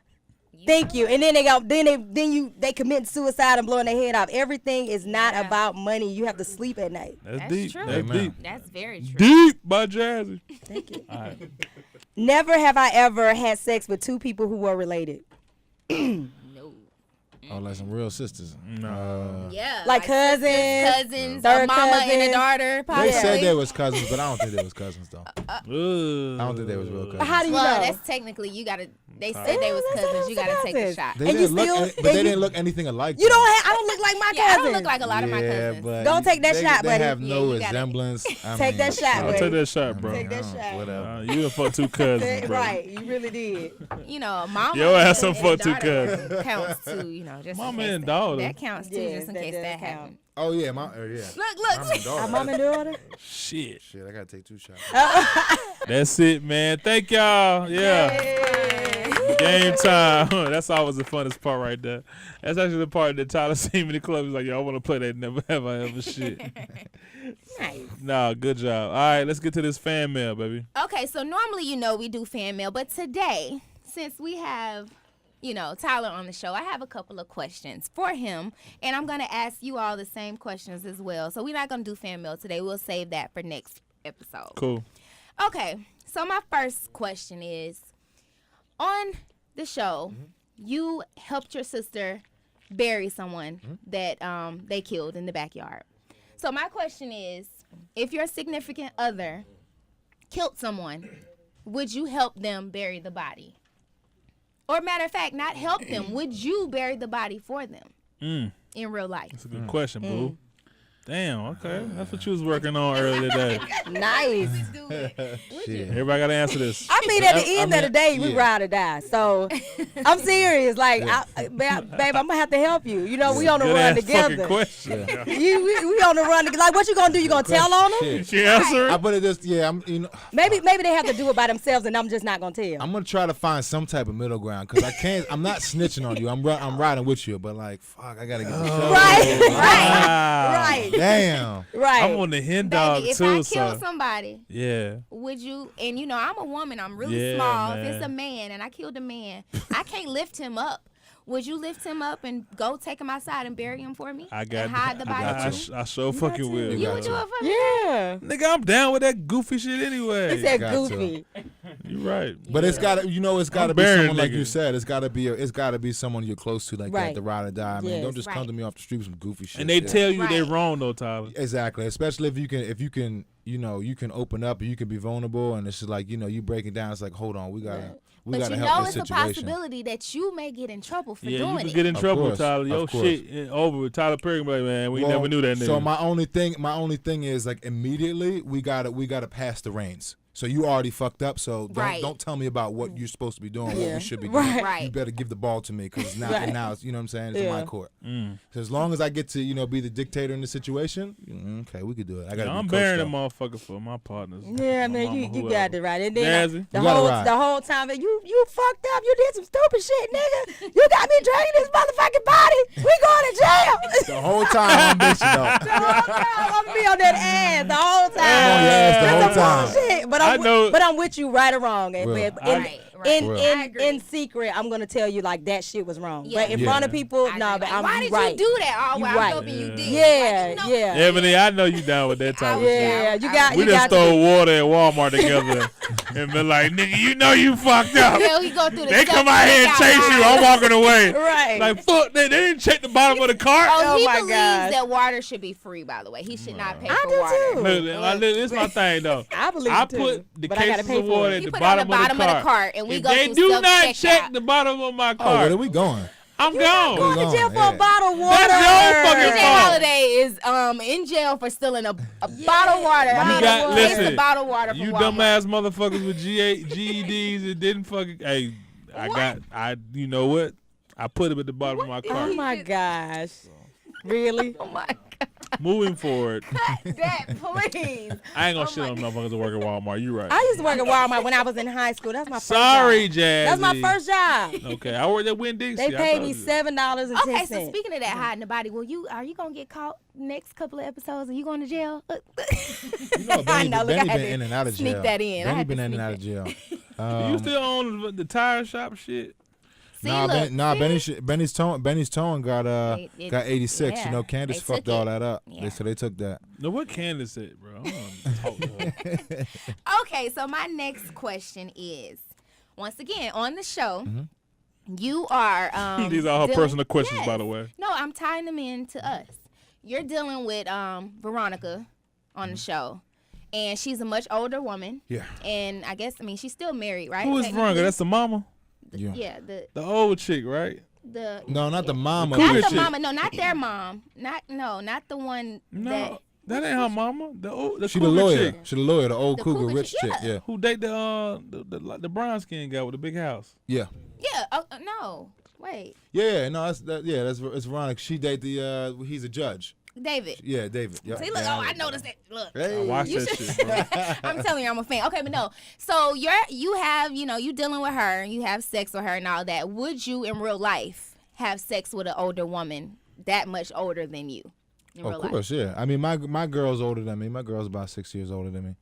Thank you. And then they commit suicide and blowing their head off. Everything is not Yeah. about money. You have to sleep at night. That's, That's deep. true. That's Amen. deep. That's very true. Deep by Jazzy. Thank you. All right. Never have I ever had sex with two people who were related. No. Oh, like some real sisters. Yeah. Like cousins, cousins, third a mama and cousins. a daughter. They Possibly. said they was cousins, but I don't think they was cousins though. I Ugh. don't think they was real cousins. How do you Well, know? that's technically you gotta. They said they was That's cousins. You gotta take a cousins. shot. They And you didn't look, still- but and they you- didn't look anything alike. You though. don't have. I don't look like my Yeah, I cousins. don't look like a lot of my Yeah, cousins. but Don't take that they, shot, they buddy. have no Yeah, you gotta- resemblance. I Take mean, that shot, I'll buddy. take that shot, bro. Take that shot. Whatever. You done fuck two cousins, bro. Right, you really did. You know, mama. Your and- ass some and fuck two daughter cousins. counts too. You know, just Mama in case and that- daughter. That counts too, Yes, just in that case does that count. happened. Oh yeah, yeah. Look, I'm a look. daughter. Our mom and daughter. Shit. Shit, I gotta take 2 shots. That's it, man. Thank y'all. Yeah. Game time. That's always the funnest part right there. That's actually the part that Tyler seen me in the club. He's like, yo, I want to play that never have I ever shit. Nice. Nah, good job. All right, let's get to this fan mail, baby. Okay, so normally, we do fan mail, but today, since we have, Tyler on the show, I have a couple of questions for him, and I'm going to ask you all the same questions as well. So we're not going to do fan mail today. We'll save that for next episode. Cool. Okay, so my first question is, on the show, you helped your sister bury someone that they killed in the backyard. So my question is, if your significant other killed someone, would you help them bury the body? Or matter of fact, not help them, would you bury the body for them in real life? That's a good question, boo. Damn, okay. That's what you was working on earlier today. Nice. Shit. Everybody got to answer this. I mean, at the end of the day, we yeah. ride or die. So I'm serious. Like, babe, I'm gonna have to help you. We on the Good run ass fucking together. question. We on the run. Like, what you gonna do? You gonna tell on them? Shit. She answered. I put it just Maybe they have to do it by themselves, and I'm just not gonna tell. I'm gonna try to find some type of middle ground because I can't. I'm not snitching on you. I'm riding with you, but like, fuck, I gotta get the show. Right, Wow. right. Damn. Right. I'm on the hen dog Baby, if too, I kill so somebody, yeah. would you? And you know, I'm a woman. I'm really Yeah, small. man. If it's a man and I killed a man, I can't lift him up. Would you lift him up and go take him outside and bury him for me? I got and hide the body. I sure fucking will. You got would to. do it for me? Yeah. Nigga, I'm down with that goofy shit anyway. He said Got to. goofy. You right. But it's gotta, it's gotta I'm be burying someone like niggas. you said. It's gotta be someone you're close to, like that, Right. the ride or die. I mean, Yes. don't just come Right. to me off the street with some goofy shit. And they tell you they Right. wrong though, Tyler. exactly, especially if you can, you can open up and you can be vulnerable, and it's just like you break it down. It's like, hold on, we gotta But you help know this it's a situation. possibility that you may get in trouble for Yeah, you doing can it. get in Of trouble, course, Tyler. of Your course. shit ain't over with. Tyler Perry, like, man, we Well, never knew that nigga. So my only thing is like immediately we gotta pass the reins. So you already fucked up. So don't tell me about what you're supposed to be doing, what Yeah. we should be doing. Right. Right. You better give the ball to me because now it's, you know what I'm saying? It's Yeah. my court. Mm. So as long as I get to be the dictator in the situation, okay, we could do it. I got. I'm burying a motherfucker for my partners. Yeah, my man, mama, you whoever. got it right. And then Jazzy? the You got it whole right. the whole time that you fucked up, you did some stupid shit, nigga. You got me dragging this motherfucking body. We going to jail. The whole time I'm bitching though. The whole time I'm gonna be on that ass the whole time. on your ass the That's whole some time. bullshit. But I know- but I'm with you right or wrong. And Real. but Right, right. in I agree. in secret, I'm gonna tell you like that shit was wrong. Yeah. But in Yeah. front of people, I no, agree. but Like, I'm why did right. you do that? Oh, You well, right. I'm hoping you did. Yeah, Like, you know, yeah. Ebony, I know you down with that type of shit. Yeah, you got We you just got throw to. water at Walmart together and been like, nigga, you know you fucked up. Hell, he go through the They come stuff out here and out chase you. I'm walking away. Right. Like, fuck, they didn't check the bottom of the cart. Oh, he my believes gosh. that water should be free, by the way. He should not pay I for do water. too. Look, this is my thing, though. I believe I it too, put the but I gotta cases pay of for water it. at He the put it on bottom, the bottom of the cart, and we if go they through do not self-checkout. check the bottom of my Oh, where cart, are we going? I'm You're not gone. going to jail for Yeah. a bottle of water. That's your fucking DJ fault. Holiday is in jail for stealing a bottle of water. I mean, got- a case listen, of bottled water from You Walmart. dumbass motherfuckers with GEDs that didn't fucking. Hey, you know what? I put him at the bottom of my Oh cart. my gosh. Really? Oh my God, Moving forward, that please. I ain't gonna shit on motherfuckers that work at Walmart. You right. I used to work at Walmart when I was in high school. That's my first Sorry, job. Jazzy. That's my first job. Okay, I worked at Winn-Dixie. They paid me $7.10. Okay, so speaking of that hiding the body, are you gonna get caught next couple of episodes? Are you going to jail? You know, I know, look, I Benny had been to in and out of jail. sneak that in. I Benny had been to in and sneak out of jail. You still own the tire shop shit? See, look, see? Benny's towing got It- got 86. yeah, You know, Candace they fucked took all it. that up. Yeah. So they took that. No, what Candace said, bro? I don't talk to her. Okay, so my next question is, once again on the show, you are These are her dealing- personal questions, by Yes. the way. No, I'm tying them in to us. You're dealing with Veronica on the show, and she's a much older woman. Yeah. And I guess she's still married, right? Who is Technically. Veronica? That's the mama? Yeah. Yeah, The old chick, right? the No, not the mama. Cougar not the chick. mama. No, not their mom. Not the one No, that ain't her mama. The She the cougar lawyer. chick She the lawyer, the old The cougar cougar rich chick, chick. Yeah. who date the brown skin guy with the big house. Yeah. Yeah. Oh, no. Wait, Yeah, no, that's Veronica. She date the he's a judge. David. Yeah, David. Yep. See, look. Yeah, Oh, I noticed that. Look. Hey. Watch You that should- shit, bro. I'm telling you, I'm a fan. Okay, but no. So you have, you dealing with her, you have sex with her and all that. Would you in real life have sex with an older woman that much older than you? In real Of life? course, yeah. I mean, my girl's older than me. My girl's about 6 years older than me.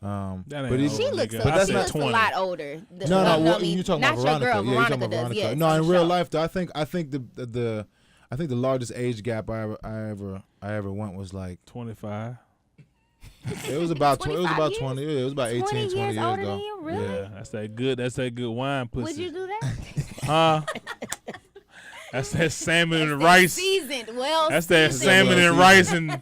That But ain't he's- old, She looks, nigga. a, I that's she said not looks 20. a lot older. No, I what, mean, you talking not about your Veronica? girl. Yeah, you talking Veronica about does. Veronica. Yes, No, on in the real show. life, though, I think the largest age gap I ever went was like 25. it was about 20. It was 25 about years? 20. Yeah, it was about 18, 20 years years older ago. than you, really? Yeah, that's that good wine pussy. Would you do that? Huh? That's that salmon and That rice. Seasoned, well. That's that seasoned. salmon and seasoned. rice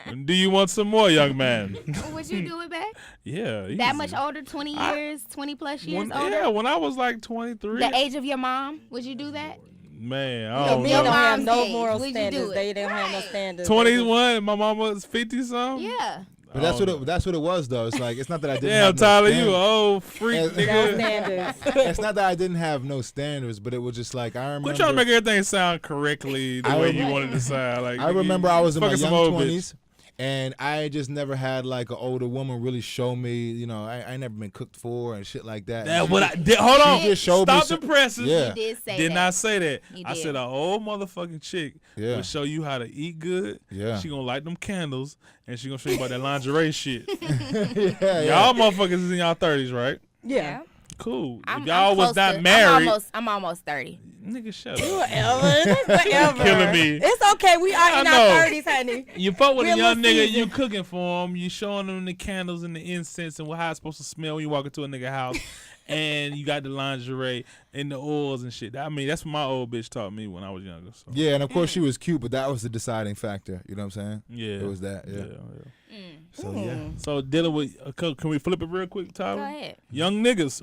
and do you want some more, young man? Would you do it back? Yeah. That easy. much older? 20 I- years? 20 plus years When, older? yeah, when I was like 23. The age of your mom? Would you do that? Man, I Your don't Men Your don't know. have mom's no age. moral Would you standards. do it? They don't have no Right. standards. 21 and my mama was 50 something. Yeah. But that's Oh, what it was though. It's like it's not that I didn't. Damn, have no Tyler, you standards. a old freak, Yeah, No nigga. standards. It's not that I didn't have no standards, but it was just like I remember. Quit trying to make everything sound correctly the I way remember- you wanted it to sound. Like I nigga, remember I was in my fucking some young old bitch. 20s, And I just never had like an older woman really show me, you know, I never been cooked for and shit like that. That's what I did. Hold on. just showed me Stop some- the presses. Yeah. You did say Did that. not say that. You I did. said an old motherfucking chick Yeah. will show you how to eat good. Yeah. She gonna light them candles and she gonna show you about that lingerie shit. yeah. Y'all motherfuckers is in y'all 30s, right? Yeah. Cool. I'm If y'all was close not to- married, I'm almost 30. nigga, shut up. Whatever. Killing me. It's okay. We are I in know. our 30s, honey. You fuck with a Real young nigga, season. you cooking for him, you showing him the candles and the incense and how it's supposed to smell when you walk into a nigga house, and you got the lingerie and the oils and shit. I mean, that's what my old bitch taught me when I was younger. So. Yeah, and of course she was cute, but that was the deciding factor. You know what I'm saying? Yeah. It was that. Yeah. So yeah. So dealing with, can we flip it real quick, Tyler? Go ahead. Young niggas.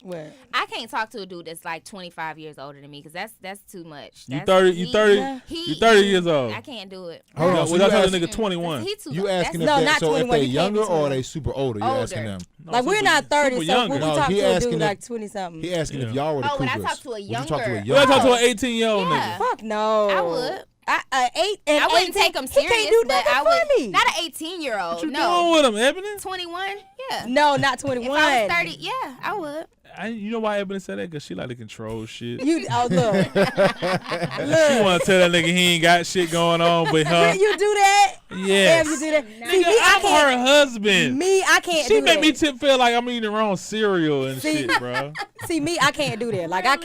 What? I can't talk to a dude that's like 25 years older than me because that's too much. You That's- 30 he- you 30 he- you 30 years old. I can't do it. Hold on, Well, so that's you how ask- the nigga 21. He too. You asking if No, they not so if 21, they you can't be younger or 21. they super older? You Older. asking them? No, Like, we're super- not 30, super so younger. when we No, talk he to a asking dude if- like 20-something. He asking Yeah. if y'all were the Oh, when I cougars. talk to a Would you talk to a younger- You young? gotta talk to Oh. an 18-year-old Yeah. nigga. Fuck no. I would. I wouldn't take him He serious, can't do but nothing I for would. me. Not an 18-year-old. What you No. doing with him, Ebony? 21. Yeah. No, not If 21. I was 30, yeah, I would. You know why Ebony said that? Because she like to control shit. Oh, look. She want to tell that nigga he ain't got shit going on with her. You do that? Yes. Damn, you do that. See, Nigga, I'm her husband. I can't She do make that. me feel like I'm eating the wrong cereal and See- shit, bro. See, I can't do that. Like, I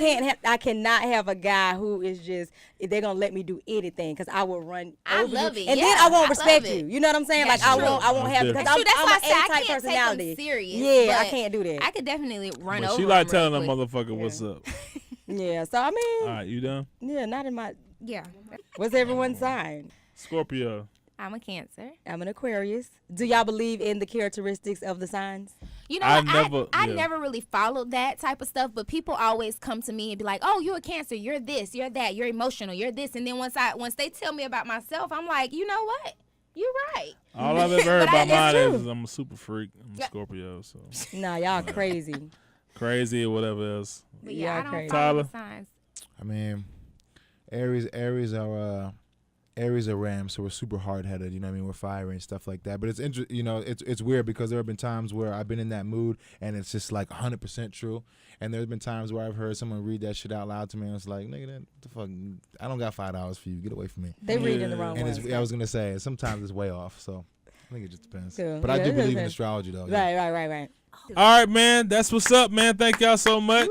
cannot have a guy who is just, they're going to let me do anything because I will run I over love you. it, And yeah, then I won't I respect love it. you. You know what I'm saying? That's like, I true. won't have, because That's I'm, True, that's I'm why an I said I A-type can't personality. take him serious. Yeah, I but can't do that. I could definitely run But over she like him telling real that quick. motherfucker what's up. Yeah, so I mean, All right, you done? yeah, not in my, Yeah. what's everyone's sign? Scorpio. I'm a Cancer. I'm an Aquarius. Do y'all believe in the characteristics of the signs? You know I what? I yeah. never really followed that type of stuff, but people always come to me and be like, "Oh, you're a Cancer. You're this. You're that. You're emotional. You're this." And then once they tell me about myself, I'm like, you know what? You're right. All I've ever heard But about mine true. is I'm a super freak. I'm a Yeah. Scorpio, so Nah, y'all crazy. crazy or whatever else. But Yeah, yeah, I don't crazy. follow Tyler? the signs. I mean, Aries are Rams, so we're super hard headed. You know what I mean? We're fiery and stuff like that. But it's it's weird because there have been times where I've been in that mood and it's just like 100% true. And there's been times where I've heard someone read that shit out loud to me and it's like, nigga, that the fuck, I don't got $5 for you. Get away from me. They read in the Yeah. wrong And ones. I was gonna say sometimes it's way off. So I think it just depends. Cool. But I Yeah, do it believe in depends. astrology though. Yeah. Right. All right, man. That's what's up, man. Thank y'all so much.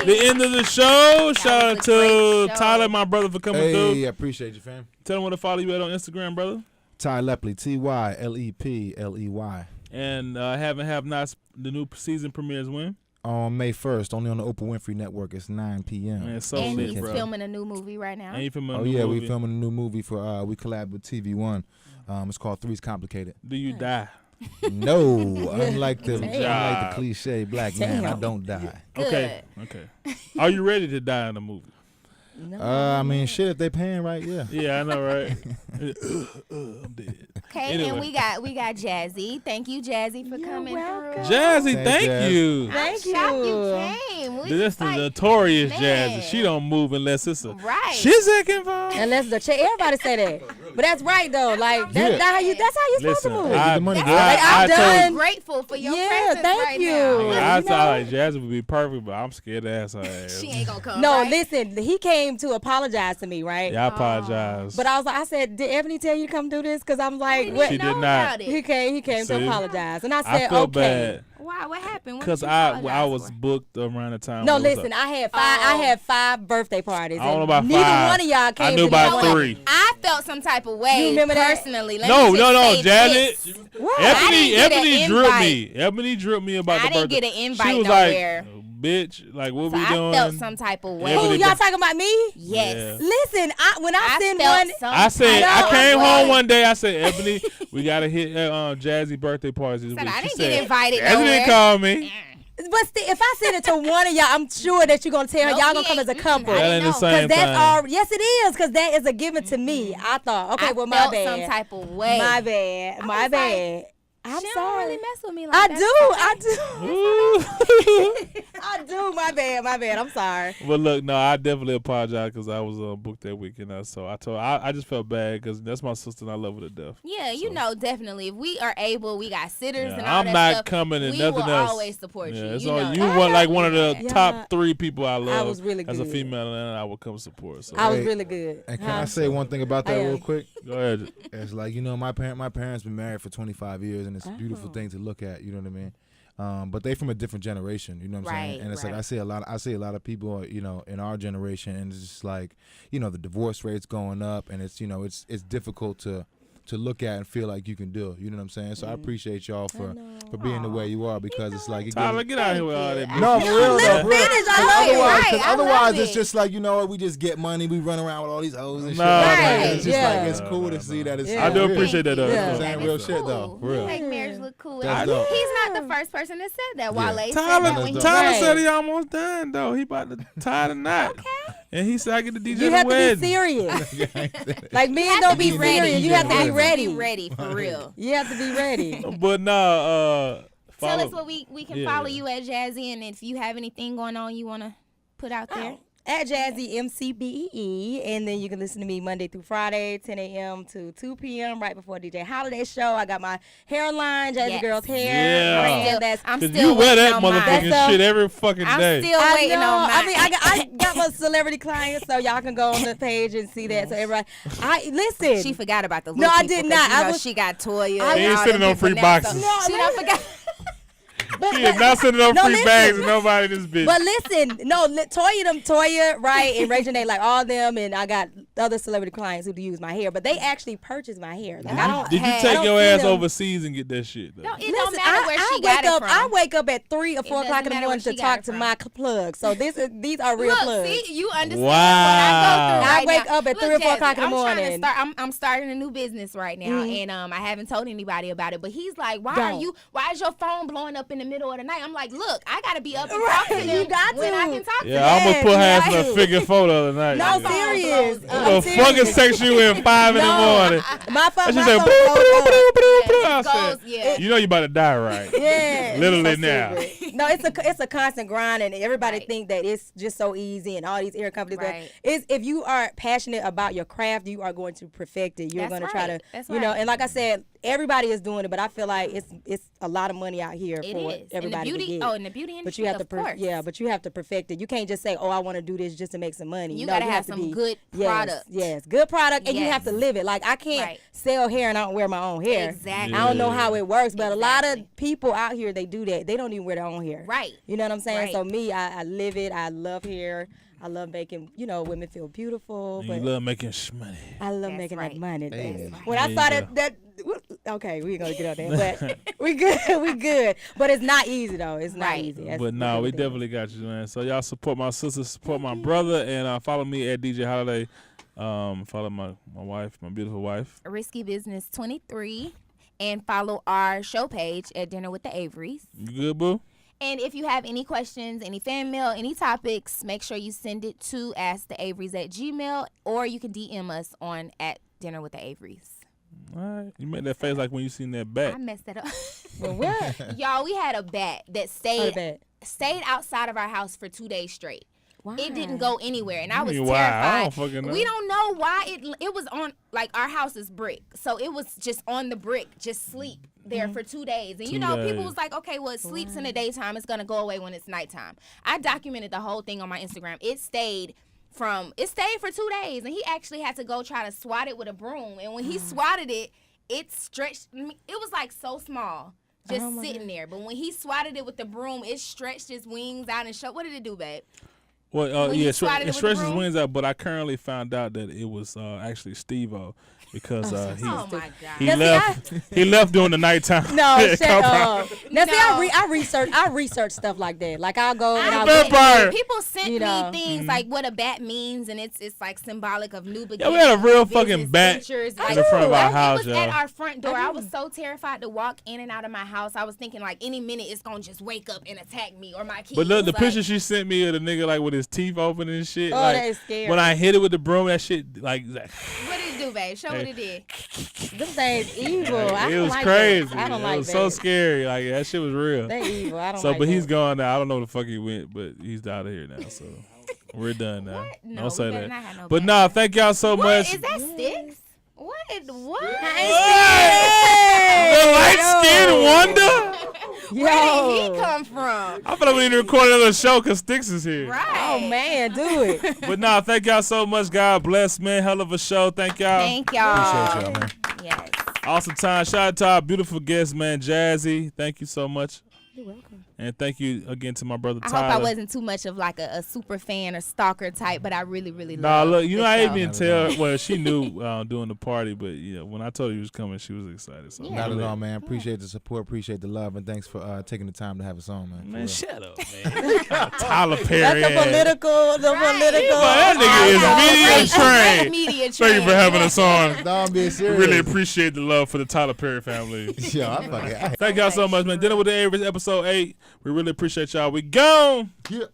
The end of the show. Shout out was a to great show. Tyler, my brother, for coming through. Hey, I appreciate you, fam. Tell them where to follow you at on Instagram, brother. Ty Lepley, TYLEPLEY. And Have Nots, the new season premieres when? On May 1st, only on the Oprah Winfrey Network. It's 9 p.m. Man, so And lit, he's bro. filming a new movie right now. And you filming a Oh new yeah, movie. we filming a new movie for we collab with TV1. It's called Three's Complicated. Do you die? No, unlike the Damn. cliche black man, I Damn. don't die. Okay. Are you ready to die in the movie? No. I mean, shit, if they paying right, yeah. Yeah, I know, right? I'm dead. Okay, Anyway. and we got Jazzy. Thank you, Jazzy, for coming welcome. through. Jazzy, Thanks, thank Jazz. you. Thank I'm shocked you. you came. We This is like, notorious man. Jazzy. She don't move unless it's a Right. Shizak involved. Unless the everybody say that, but that's right though. Like Yeah. that's how you supposed Listen, to move. Get the money, I, girl. Like, I'm I done. I'm grateful for your Yeah, presence thank right you. now. Told, Yeah, I you thought know. like Jazzy would be perfect, but I'm scared to ask her ass. She ain't gonna come. No, right? listen, he came to apologize to me, right? Yeah, I apologize. But I said, did Ebony tell you to come do this? Because I'm like, We what? She didn't did know not. about it. He came See? to apologize, and I I said, feel okay. bad Why? What happened? What because did you I apologize was for? booked around the time. No, it was listen, up. I had five birthday parties. I don't know and about neither five. one of y'all came I knew to about the one. 3. I felt some type of way You remember that? personally. Let No, me just say Jazzy. this. What? Ebony I didn't get an dripped invite. me. Ebony dripped me about I the didn't birthday. get an She invite was nowhere. like, bitch, like what So we I doing? felt some type of way. Ebony Who y'all talking about me? Yes. Listen, when I send felt one, some I said type I of came way. home one day. I said, Ebony, we gotta hit Jazzy birthday parties this Said, week. I She didn't said, get invited Jazzy nowhere. didn't call me. but if I send it to one of y'all, I'm sure that you're gonna tell her No, y'all he gonna come as a ain't. couple. I That didn't ain't the know. same Because thing. that's all. Yes, it is. Because that is a given to me. I thought, okay, I well, my felt bad. some type of way. My bad. I My was bad. I'm she sorry. don't really mess with me like I that. do. I do. Ooh. I do. My bad. I'm sorry. But look, no, I definitely apologize because I was booked that weekend. So I just felt bad because that's my sister and I love her to death. Yeah, you know, definitely. If we are able, we got sitters and all I'm that not stuff. coming and we nothing will else. always support you. It's You all, know, you want like one of the Yeah. top 3 people I love. I was really as a good. female, and I will come support. So I was really good. And can I say one thing about that real quick? go ahead. It's like, you know, my parents been married for 25 years, and it's a beautiful thing to look at. You know what I mean? But they from a different generation. You know what I'm saying? And it's like I see a lot of people, you know, in our generation, and it's just like, you know, the divorce rate's going up, and it's, you know, it's difficult to look at and feel like you can do. You know what I'm saying? So I appreciate y'all for being the way you are, because it's like, Tyler, get out of here with all that. no, for real, though, for real. Finish. I love it. Otherwise, Right, I otherwise love it's it. just like, you know, we just get money, we run around with all these hoes and shit. No, Like, Right. it's just Yeah. like, it's cool to see that it's Yeah. I do real. appreciate that, though. You know Yeah. what I'm saying? That Real is shit, cool. though. For real. He make marriage look cool. That's And dope. he's not the first person that said that. Wale said that Tyler, when he Tyler Right. said he almost done, though. He about to tie the knot. And he said I get the DJ You the have to wedding. be serious. Like men don't be ready. serious. You have to be ready. Be ready for real. You have to be ready. But no, Tell follow. us what we can Yeah. follow you at Jazzy, and if you have anything going on you want to put out there. At Jazzy MCBE, and then you can listen to me Monday through Friday, 10 a.m. to 2 p.m. right before DJ Holiday show. I got my hairline, Jazzy Yes. Girl's hair. Yeah. I'm Cause still you wear waiting that on mine. motherfucking That's shit every fucking I'm day. still I waiting know. on mine. I mean, I got my celebrity clients, so y'all can go on the page and see that. So everybody, listen. She forgot about the No, little I people did 'cause, not. You I know, was- she got Toya. I and ain't all sitting them on free people now, so boxes. She done forgot. She is not sending no No, free listen. bags to nobody in this bitch. But listen, no, Toya, right, and Ray Janae, like all them, and I got other celebrity clients who use my hair, but they actually purchase my hair. Like I don't. Did you Hey, I take don't your see ass them. overseas and get that shit? Though? No, it don't Listen, matter where she got wake up. it from. I wake up at 3 or 4 o'clock doesn't in the matter morning where to she got talk it to from. my plugs. So these are real Look, plugs. see, you understand Wow. what I go through I right wake now. up at Look, 3 or 4 Jazzy, o'clock in the I'm trying to morning. start. I'm starting a new business right now, and I haven't told anybody about it. But he's like, Why is your phone blowing up in the middle of the night? I'm like, look, I gotta be up and talk to them You got when to. I can talk to Yeah, them. I almost put her ass in a right. figure photo the other night. No, yeah. serious. Who Who I'm the fuck is serious. texting you at 5 in the morning? My phone. And she My said, phone "Boo, blows boo, up. boo, boo, boo." I It said, goes, yeah. you know you about to die, right? Yeah, Literally so now. stupid. No, it's a constant grind, and everybody Right. think that it's just so easy, and all these air companies. But Right. it's if you are passionate about your craft, you are going to perfect it. You're That's going to try to, right. That's you know. right. And like I said, everybody is doing it, but I feel like it's a lot of money out here It for is. everybody in the beauty, to get. in the beauty industry, But you have to, of course. but you have to perfect it. You can't just say, "Oh, I want to do this just to make some money." You No, gotta have to some be- good yes, product. Yes, good product, and you have to Yes. live it. Like I can't Right. sell hair and I don't wear my own hair. Exactly. I don't know how it works, but a lot of Exactly. people out here they do that. They don't even wear their own hair. Right. You know what I'm saying? Right. So me, I live it. I love hair. I love making women feel beautiful. And But you love making money. I love That's making right. that money. Hey. That's- When I There saw you that okay, we ain't gonna get out there, but we good, we good. But it's not easy though. It's not Right. easy. That's But no, we the thing. definitely got you, man. So y'all support my sister, support my brother, and follow me at DJ Holiday. Follow my wife, my beautiful wife. Risky Business 23, and follow our show page at Dinner with the Averys. You good, boo? And if you have any questions, any fan mail, any topics, make sure you send it to asktheaverys@gmail, or you can DM us on at Dinner with the Averys. All right. You made that face like when you seen that I bat. messed that up. Well, what? Y'all, we had a bat that Oh, stayed outside of our house for 2 days straight. Why? It didn't go anywhere, and I was mean, why? I terrified. don't fucking know. We don't know why it was on, like, our house is brick, so it was just on the brick, just sleep there for 2 days. And 2 you know, people days. was like, okay, well, it sleeps in the daytime, it's gonna go away when it's nighttime. I documented the whole thing on my Instagram. It stayed for 2 days, and he actually had to go try to swat it with a broom. And when he swatted it, it stretched. It was like so small, just sitting there. But when he swatted it with the broom, it stretched his wings out and showed. What did it do, babe? Well, When yeah, you swatted it it with the stretches broom? wings out, but I currently found out that it was actually Steve-O because he Oh my God. he Now, see, left he left during the nighttime. No, shut Come on. up. Now, see, No. I research stuff like that. Like I'll go and I'll bet- Vampire. People sent You know. me things like what a bat means, and it's like symbolic of new beginnings. Yeah, we had a real business fucking bat ventures. in Like, the front of our it house, was yo. at our front door. I was so terrified to walk in and out of my house. I was thinking like any minute it's gonna just wake up and attack me or my kids. But look, the like, picture she sent me of the nigga like with his teeth open and shit. Oh, like, that is scary. when I hit it with the broom, that shit like What did it do, babe? Show what it did. Them things evil. I It don't was like crazy. That. I don't it like was that. so scary. Like that shit was real. They evil. I don't So, like but that. he's gone now. I don't know where the fuck he went, but he's out of here now. So we're done now. What? No, Don't we say better that. not have no But bad nah, thank y'all so What? much. Is that sticks? What? What? The light skinned wonder. Yo. Where did he come from? I feel like we need to record another show because Sticks is here. Right. Oh man, do it. But nah, thank y'all so much. God bless, man. Hell of a show. Thank y'all. Thank y'all. Appreciate y'all, man. Yes. Awesome time. Shout out to our beautiful guest, man, Jazzy. Thank you so much. You're welcome. And thank you again to my brother I Tyler. hope I wasn't too much of like a super fan or stalker type, but I really, really Nah, love look, you know, the I show. didn't even tell. Well, she knew during the party, but yeah, when I told her you was coming, she was excited. So Yeah. Not at all, man. Appreciate the support, appreciate the love, and thanks for taking the time to have us on, man. Man, For shut up, man. Tyler Perry. That's the political. The political. That nigga is media Great trained. media Thank you for trained. having us on. real. No, I'm being We serious. really appreciate the love for the Tyler Perry family. Yo, I fucking. Thank y'all so much, man. Dinner with the Averys, episode 8. We really appreciate y'all. We gone. Yeah.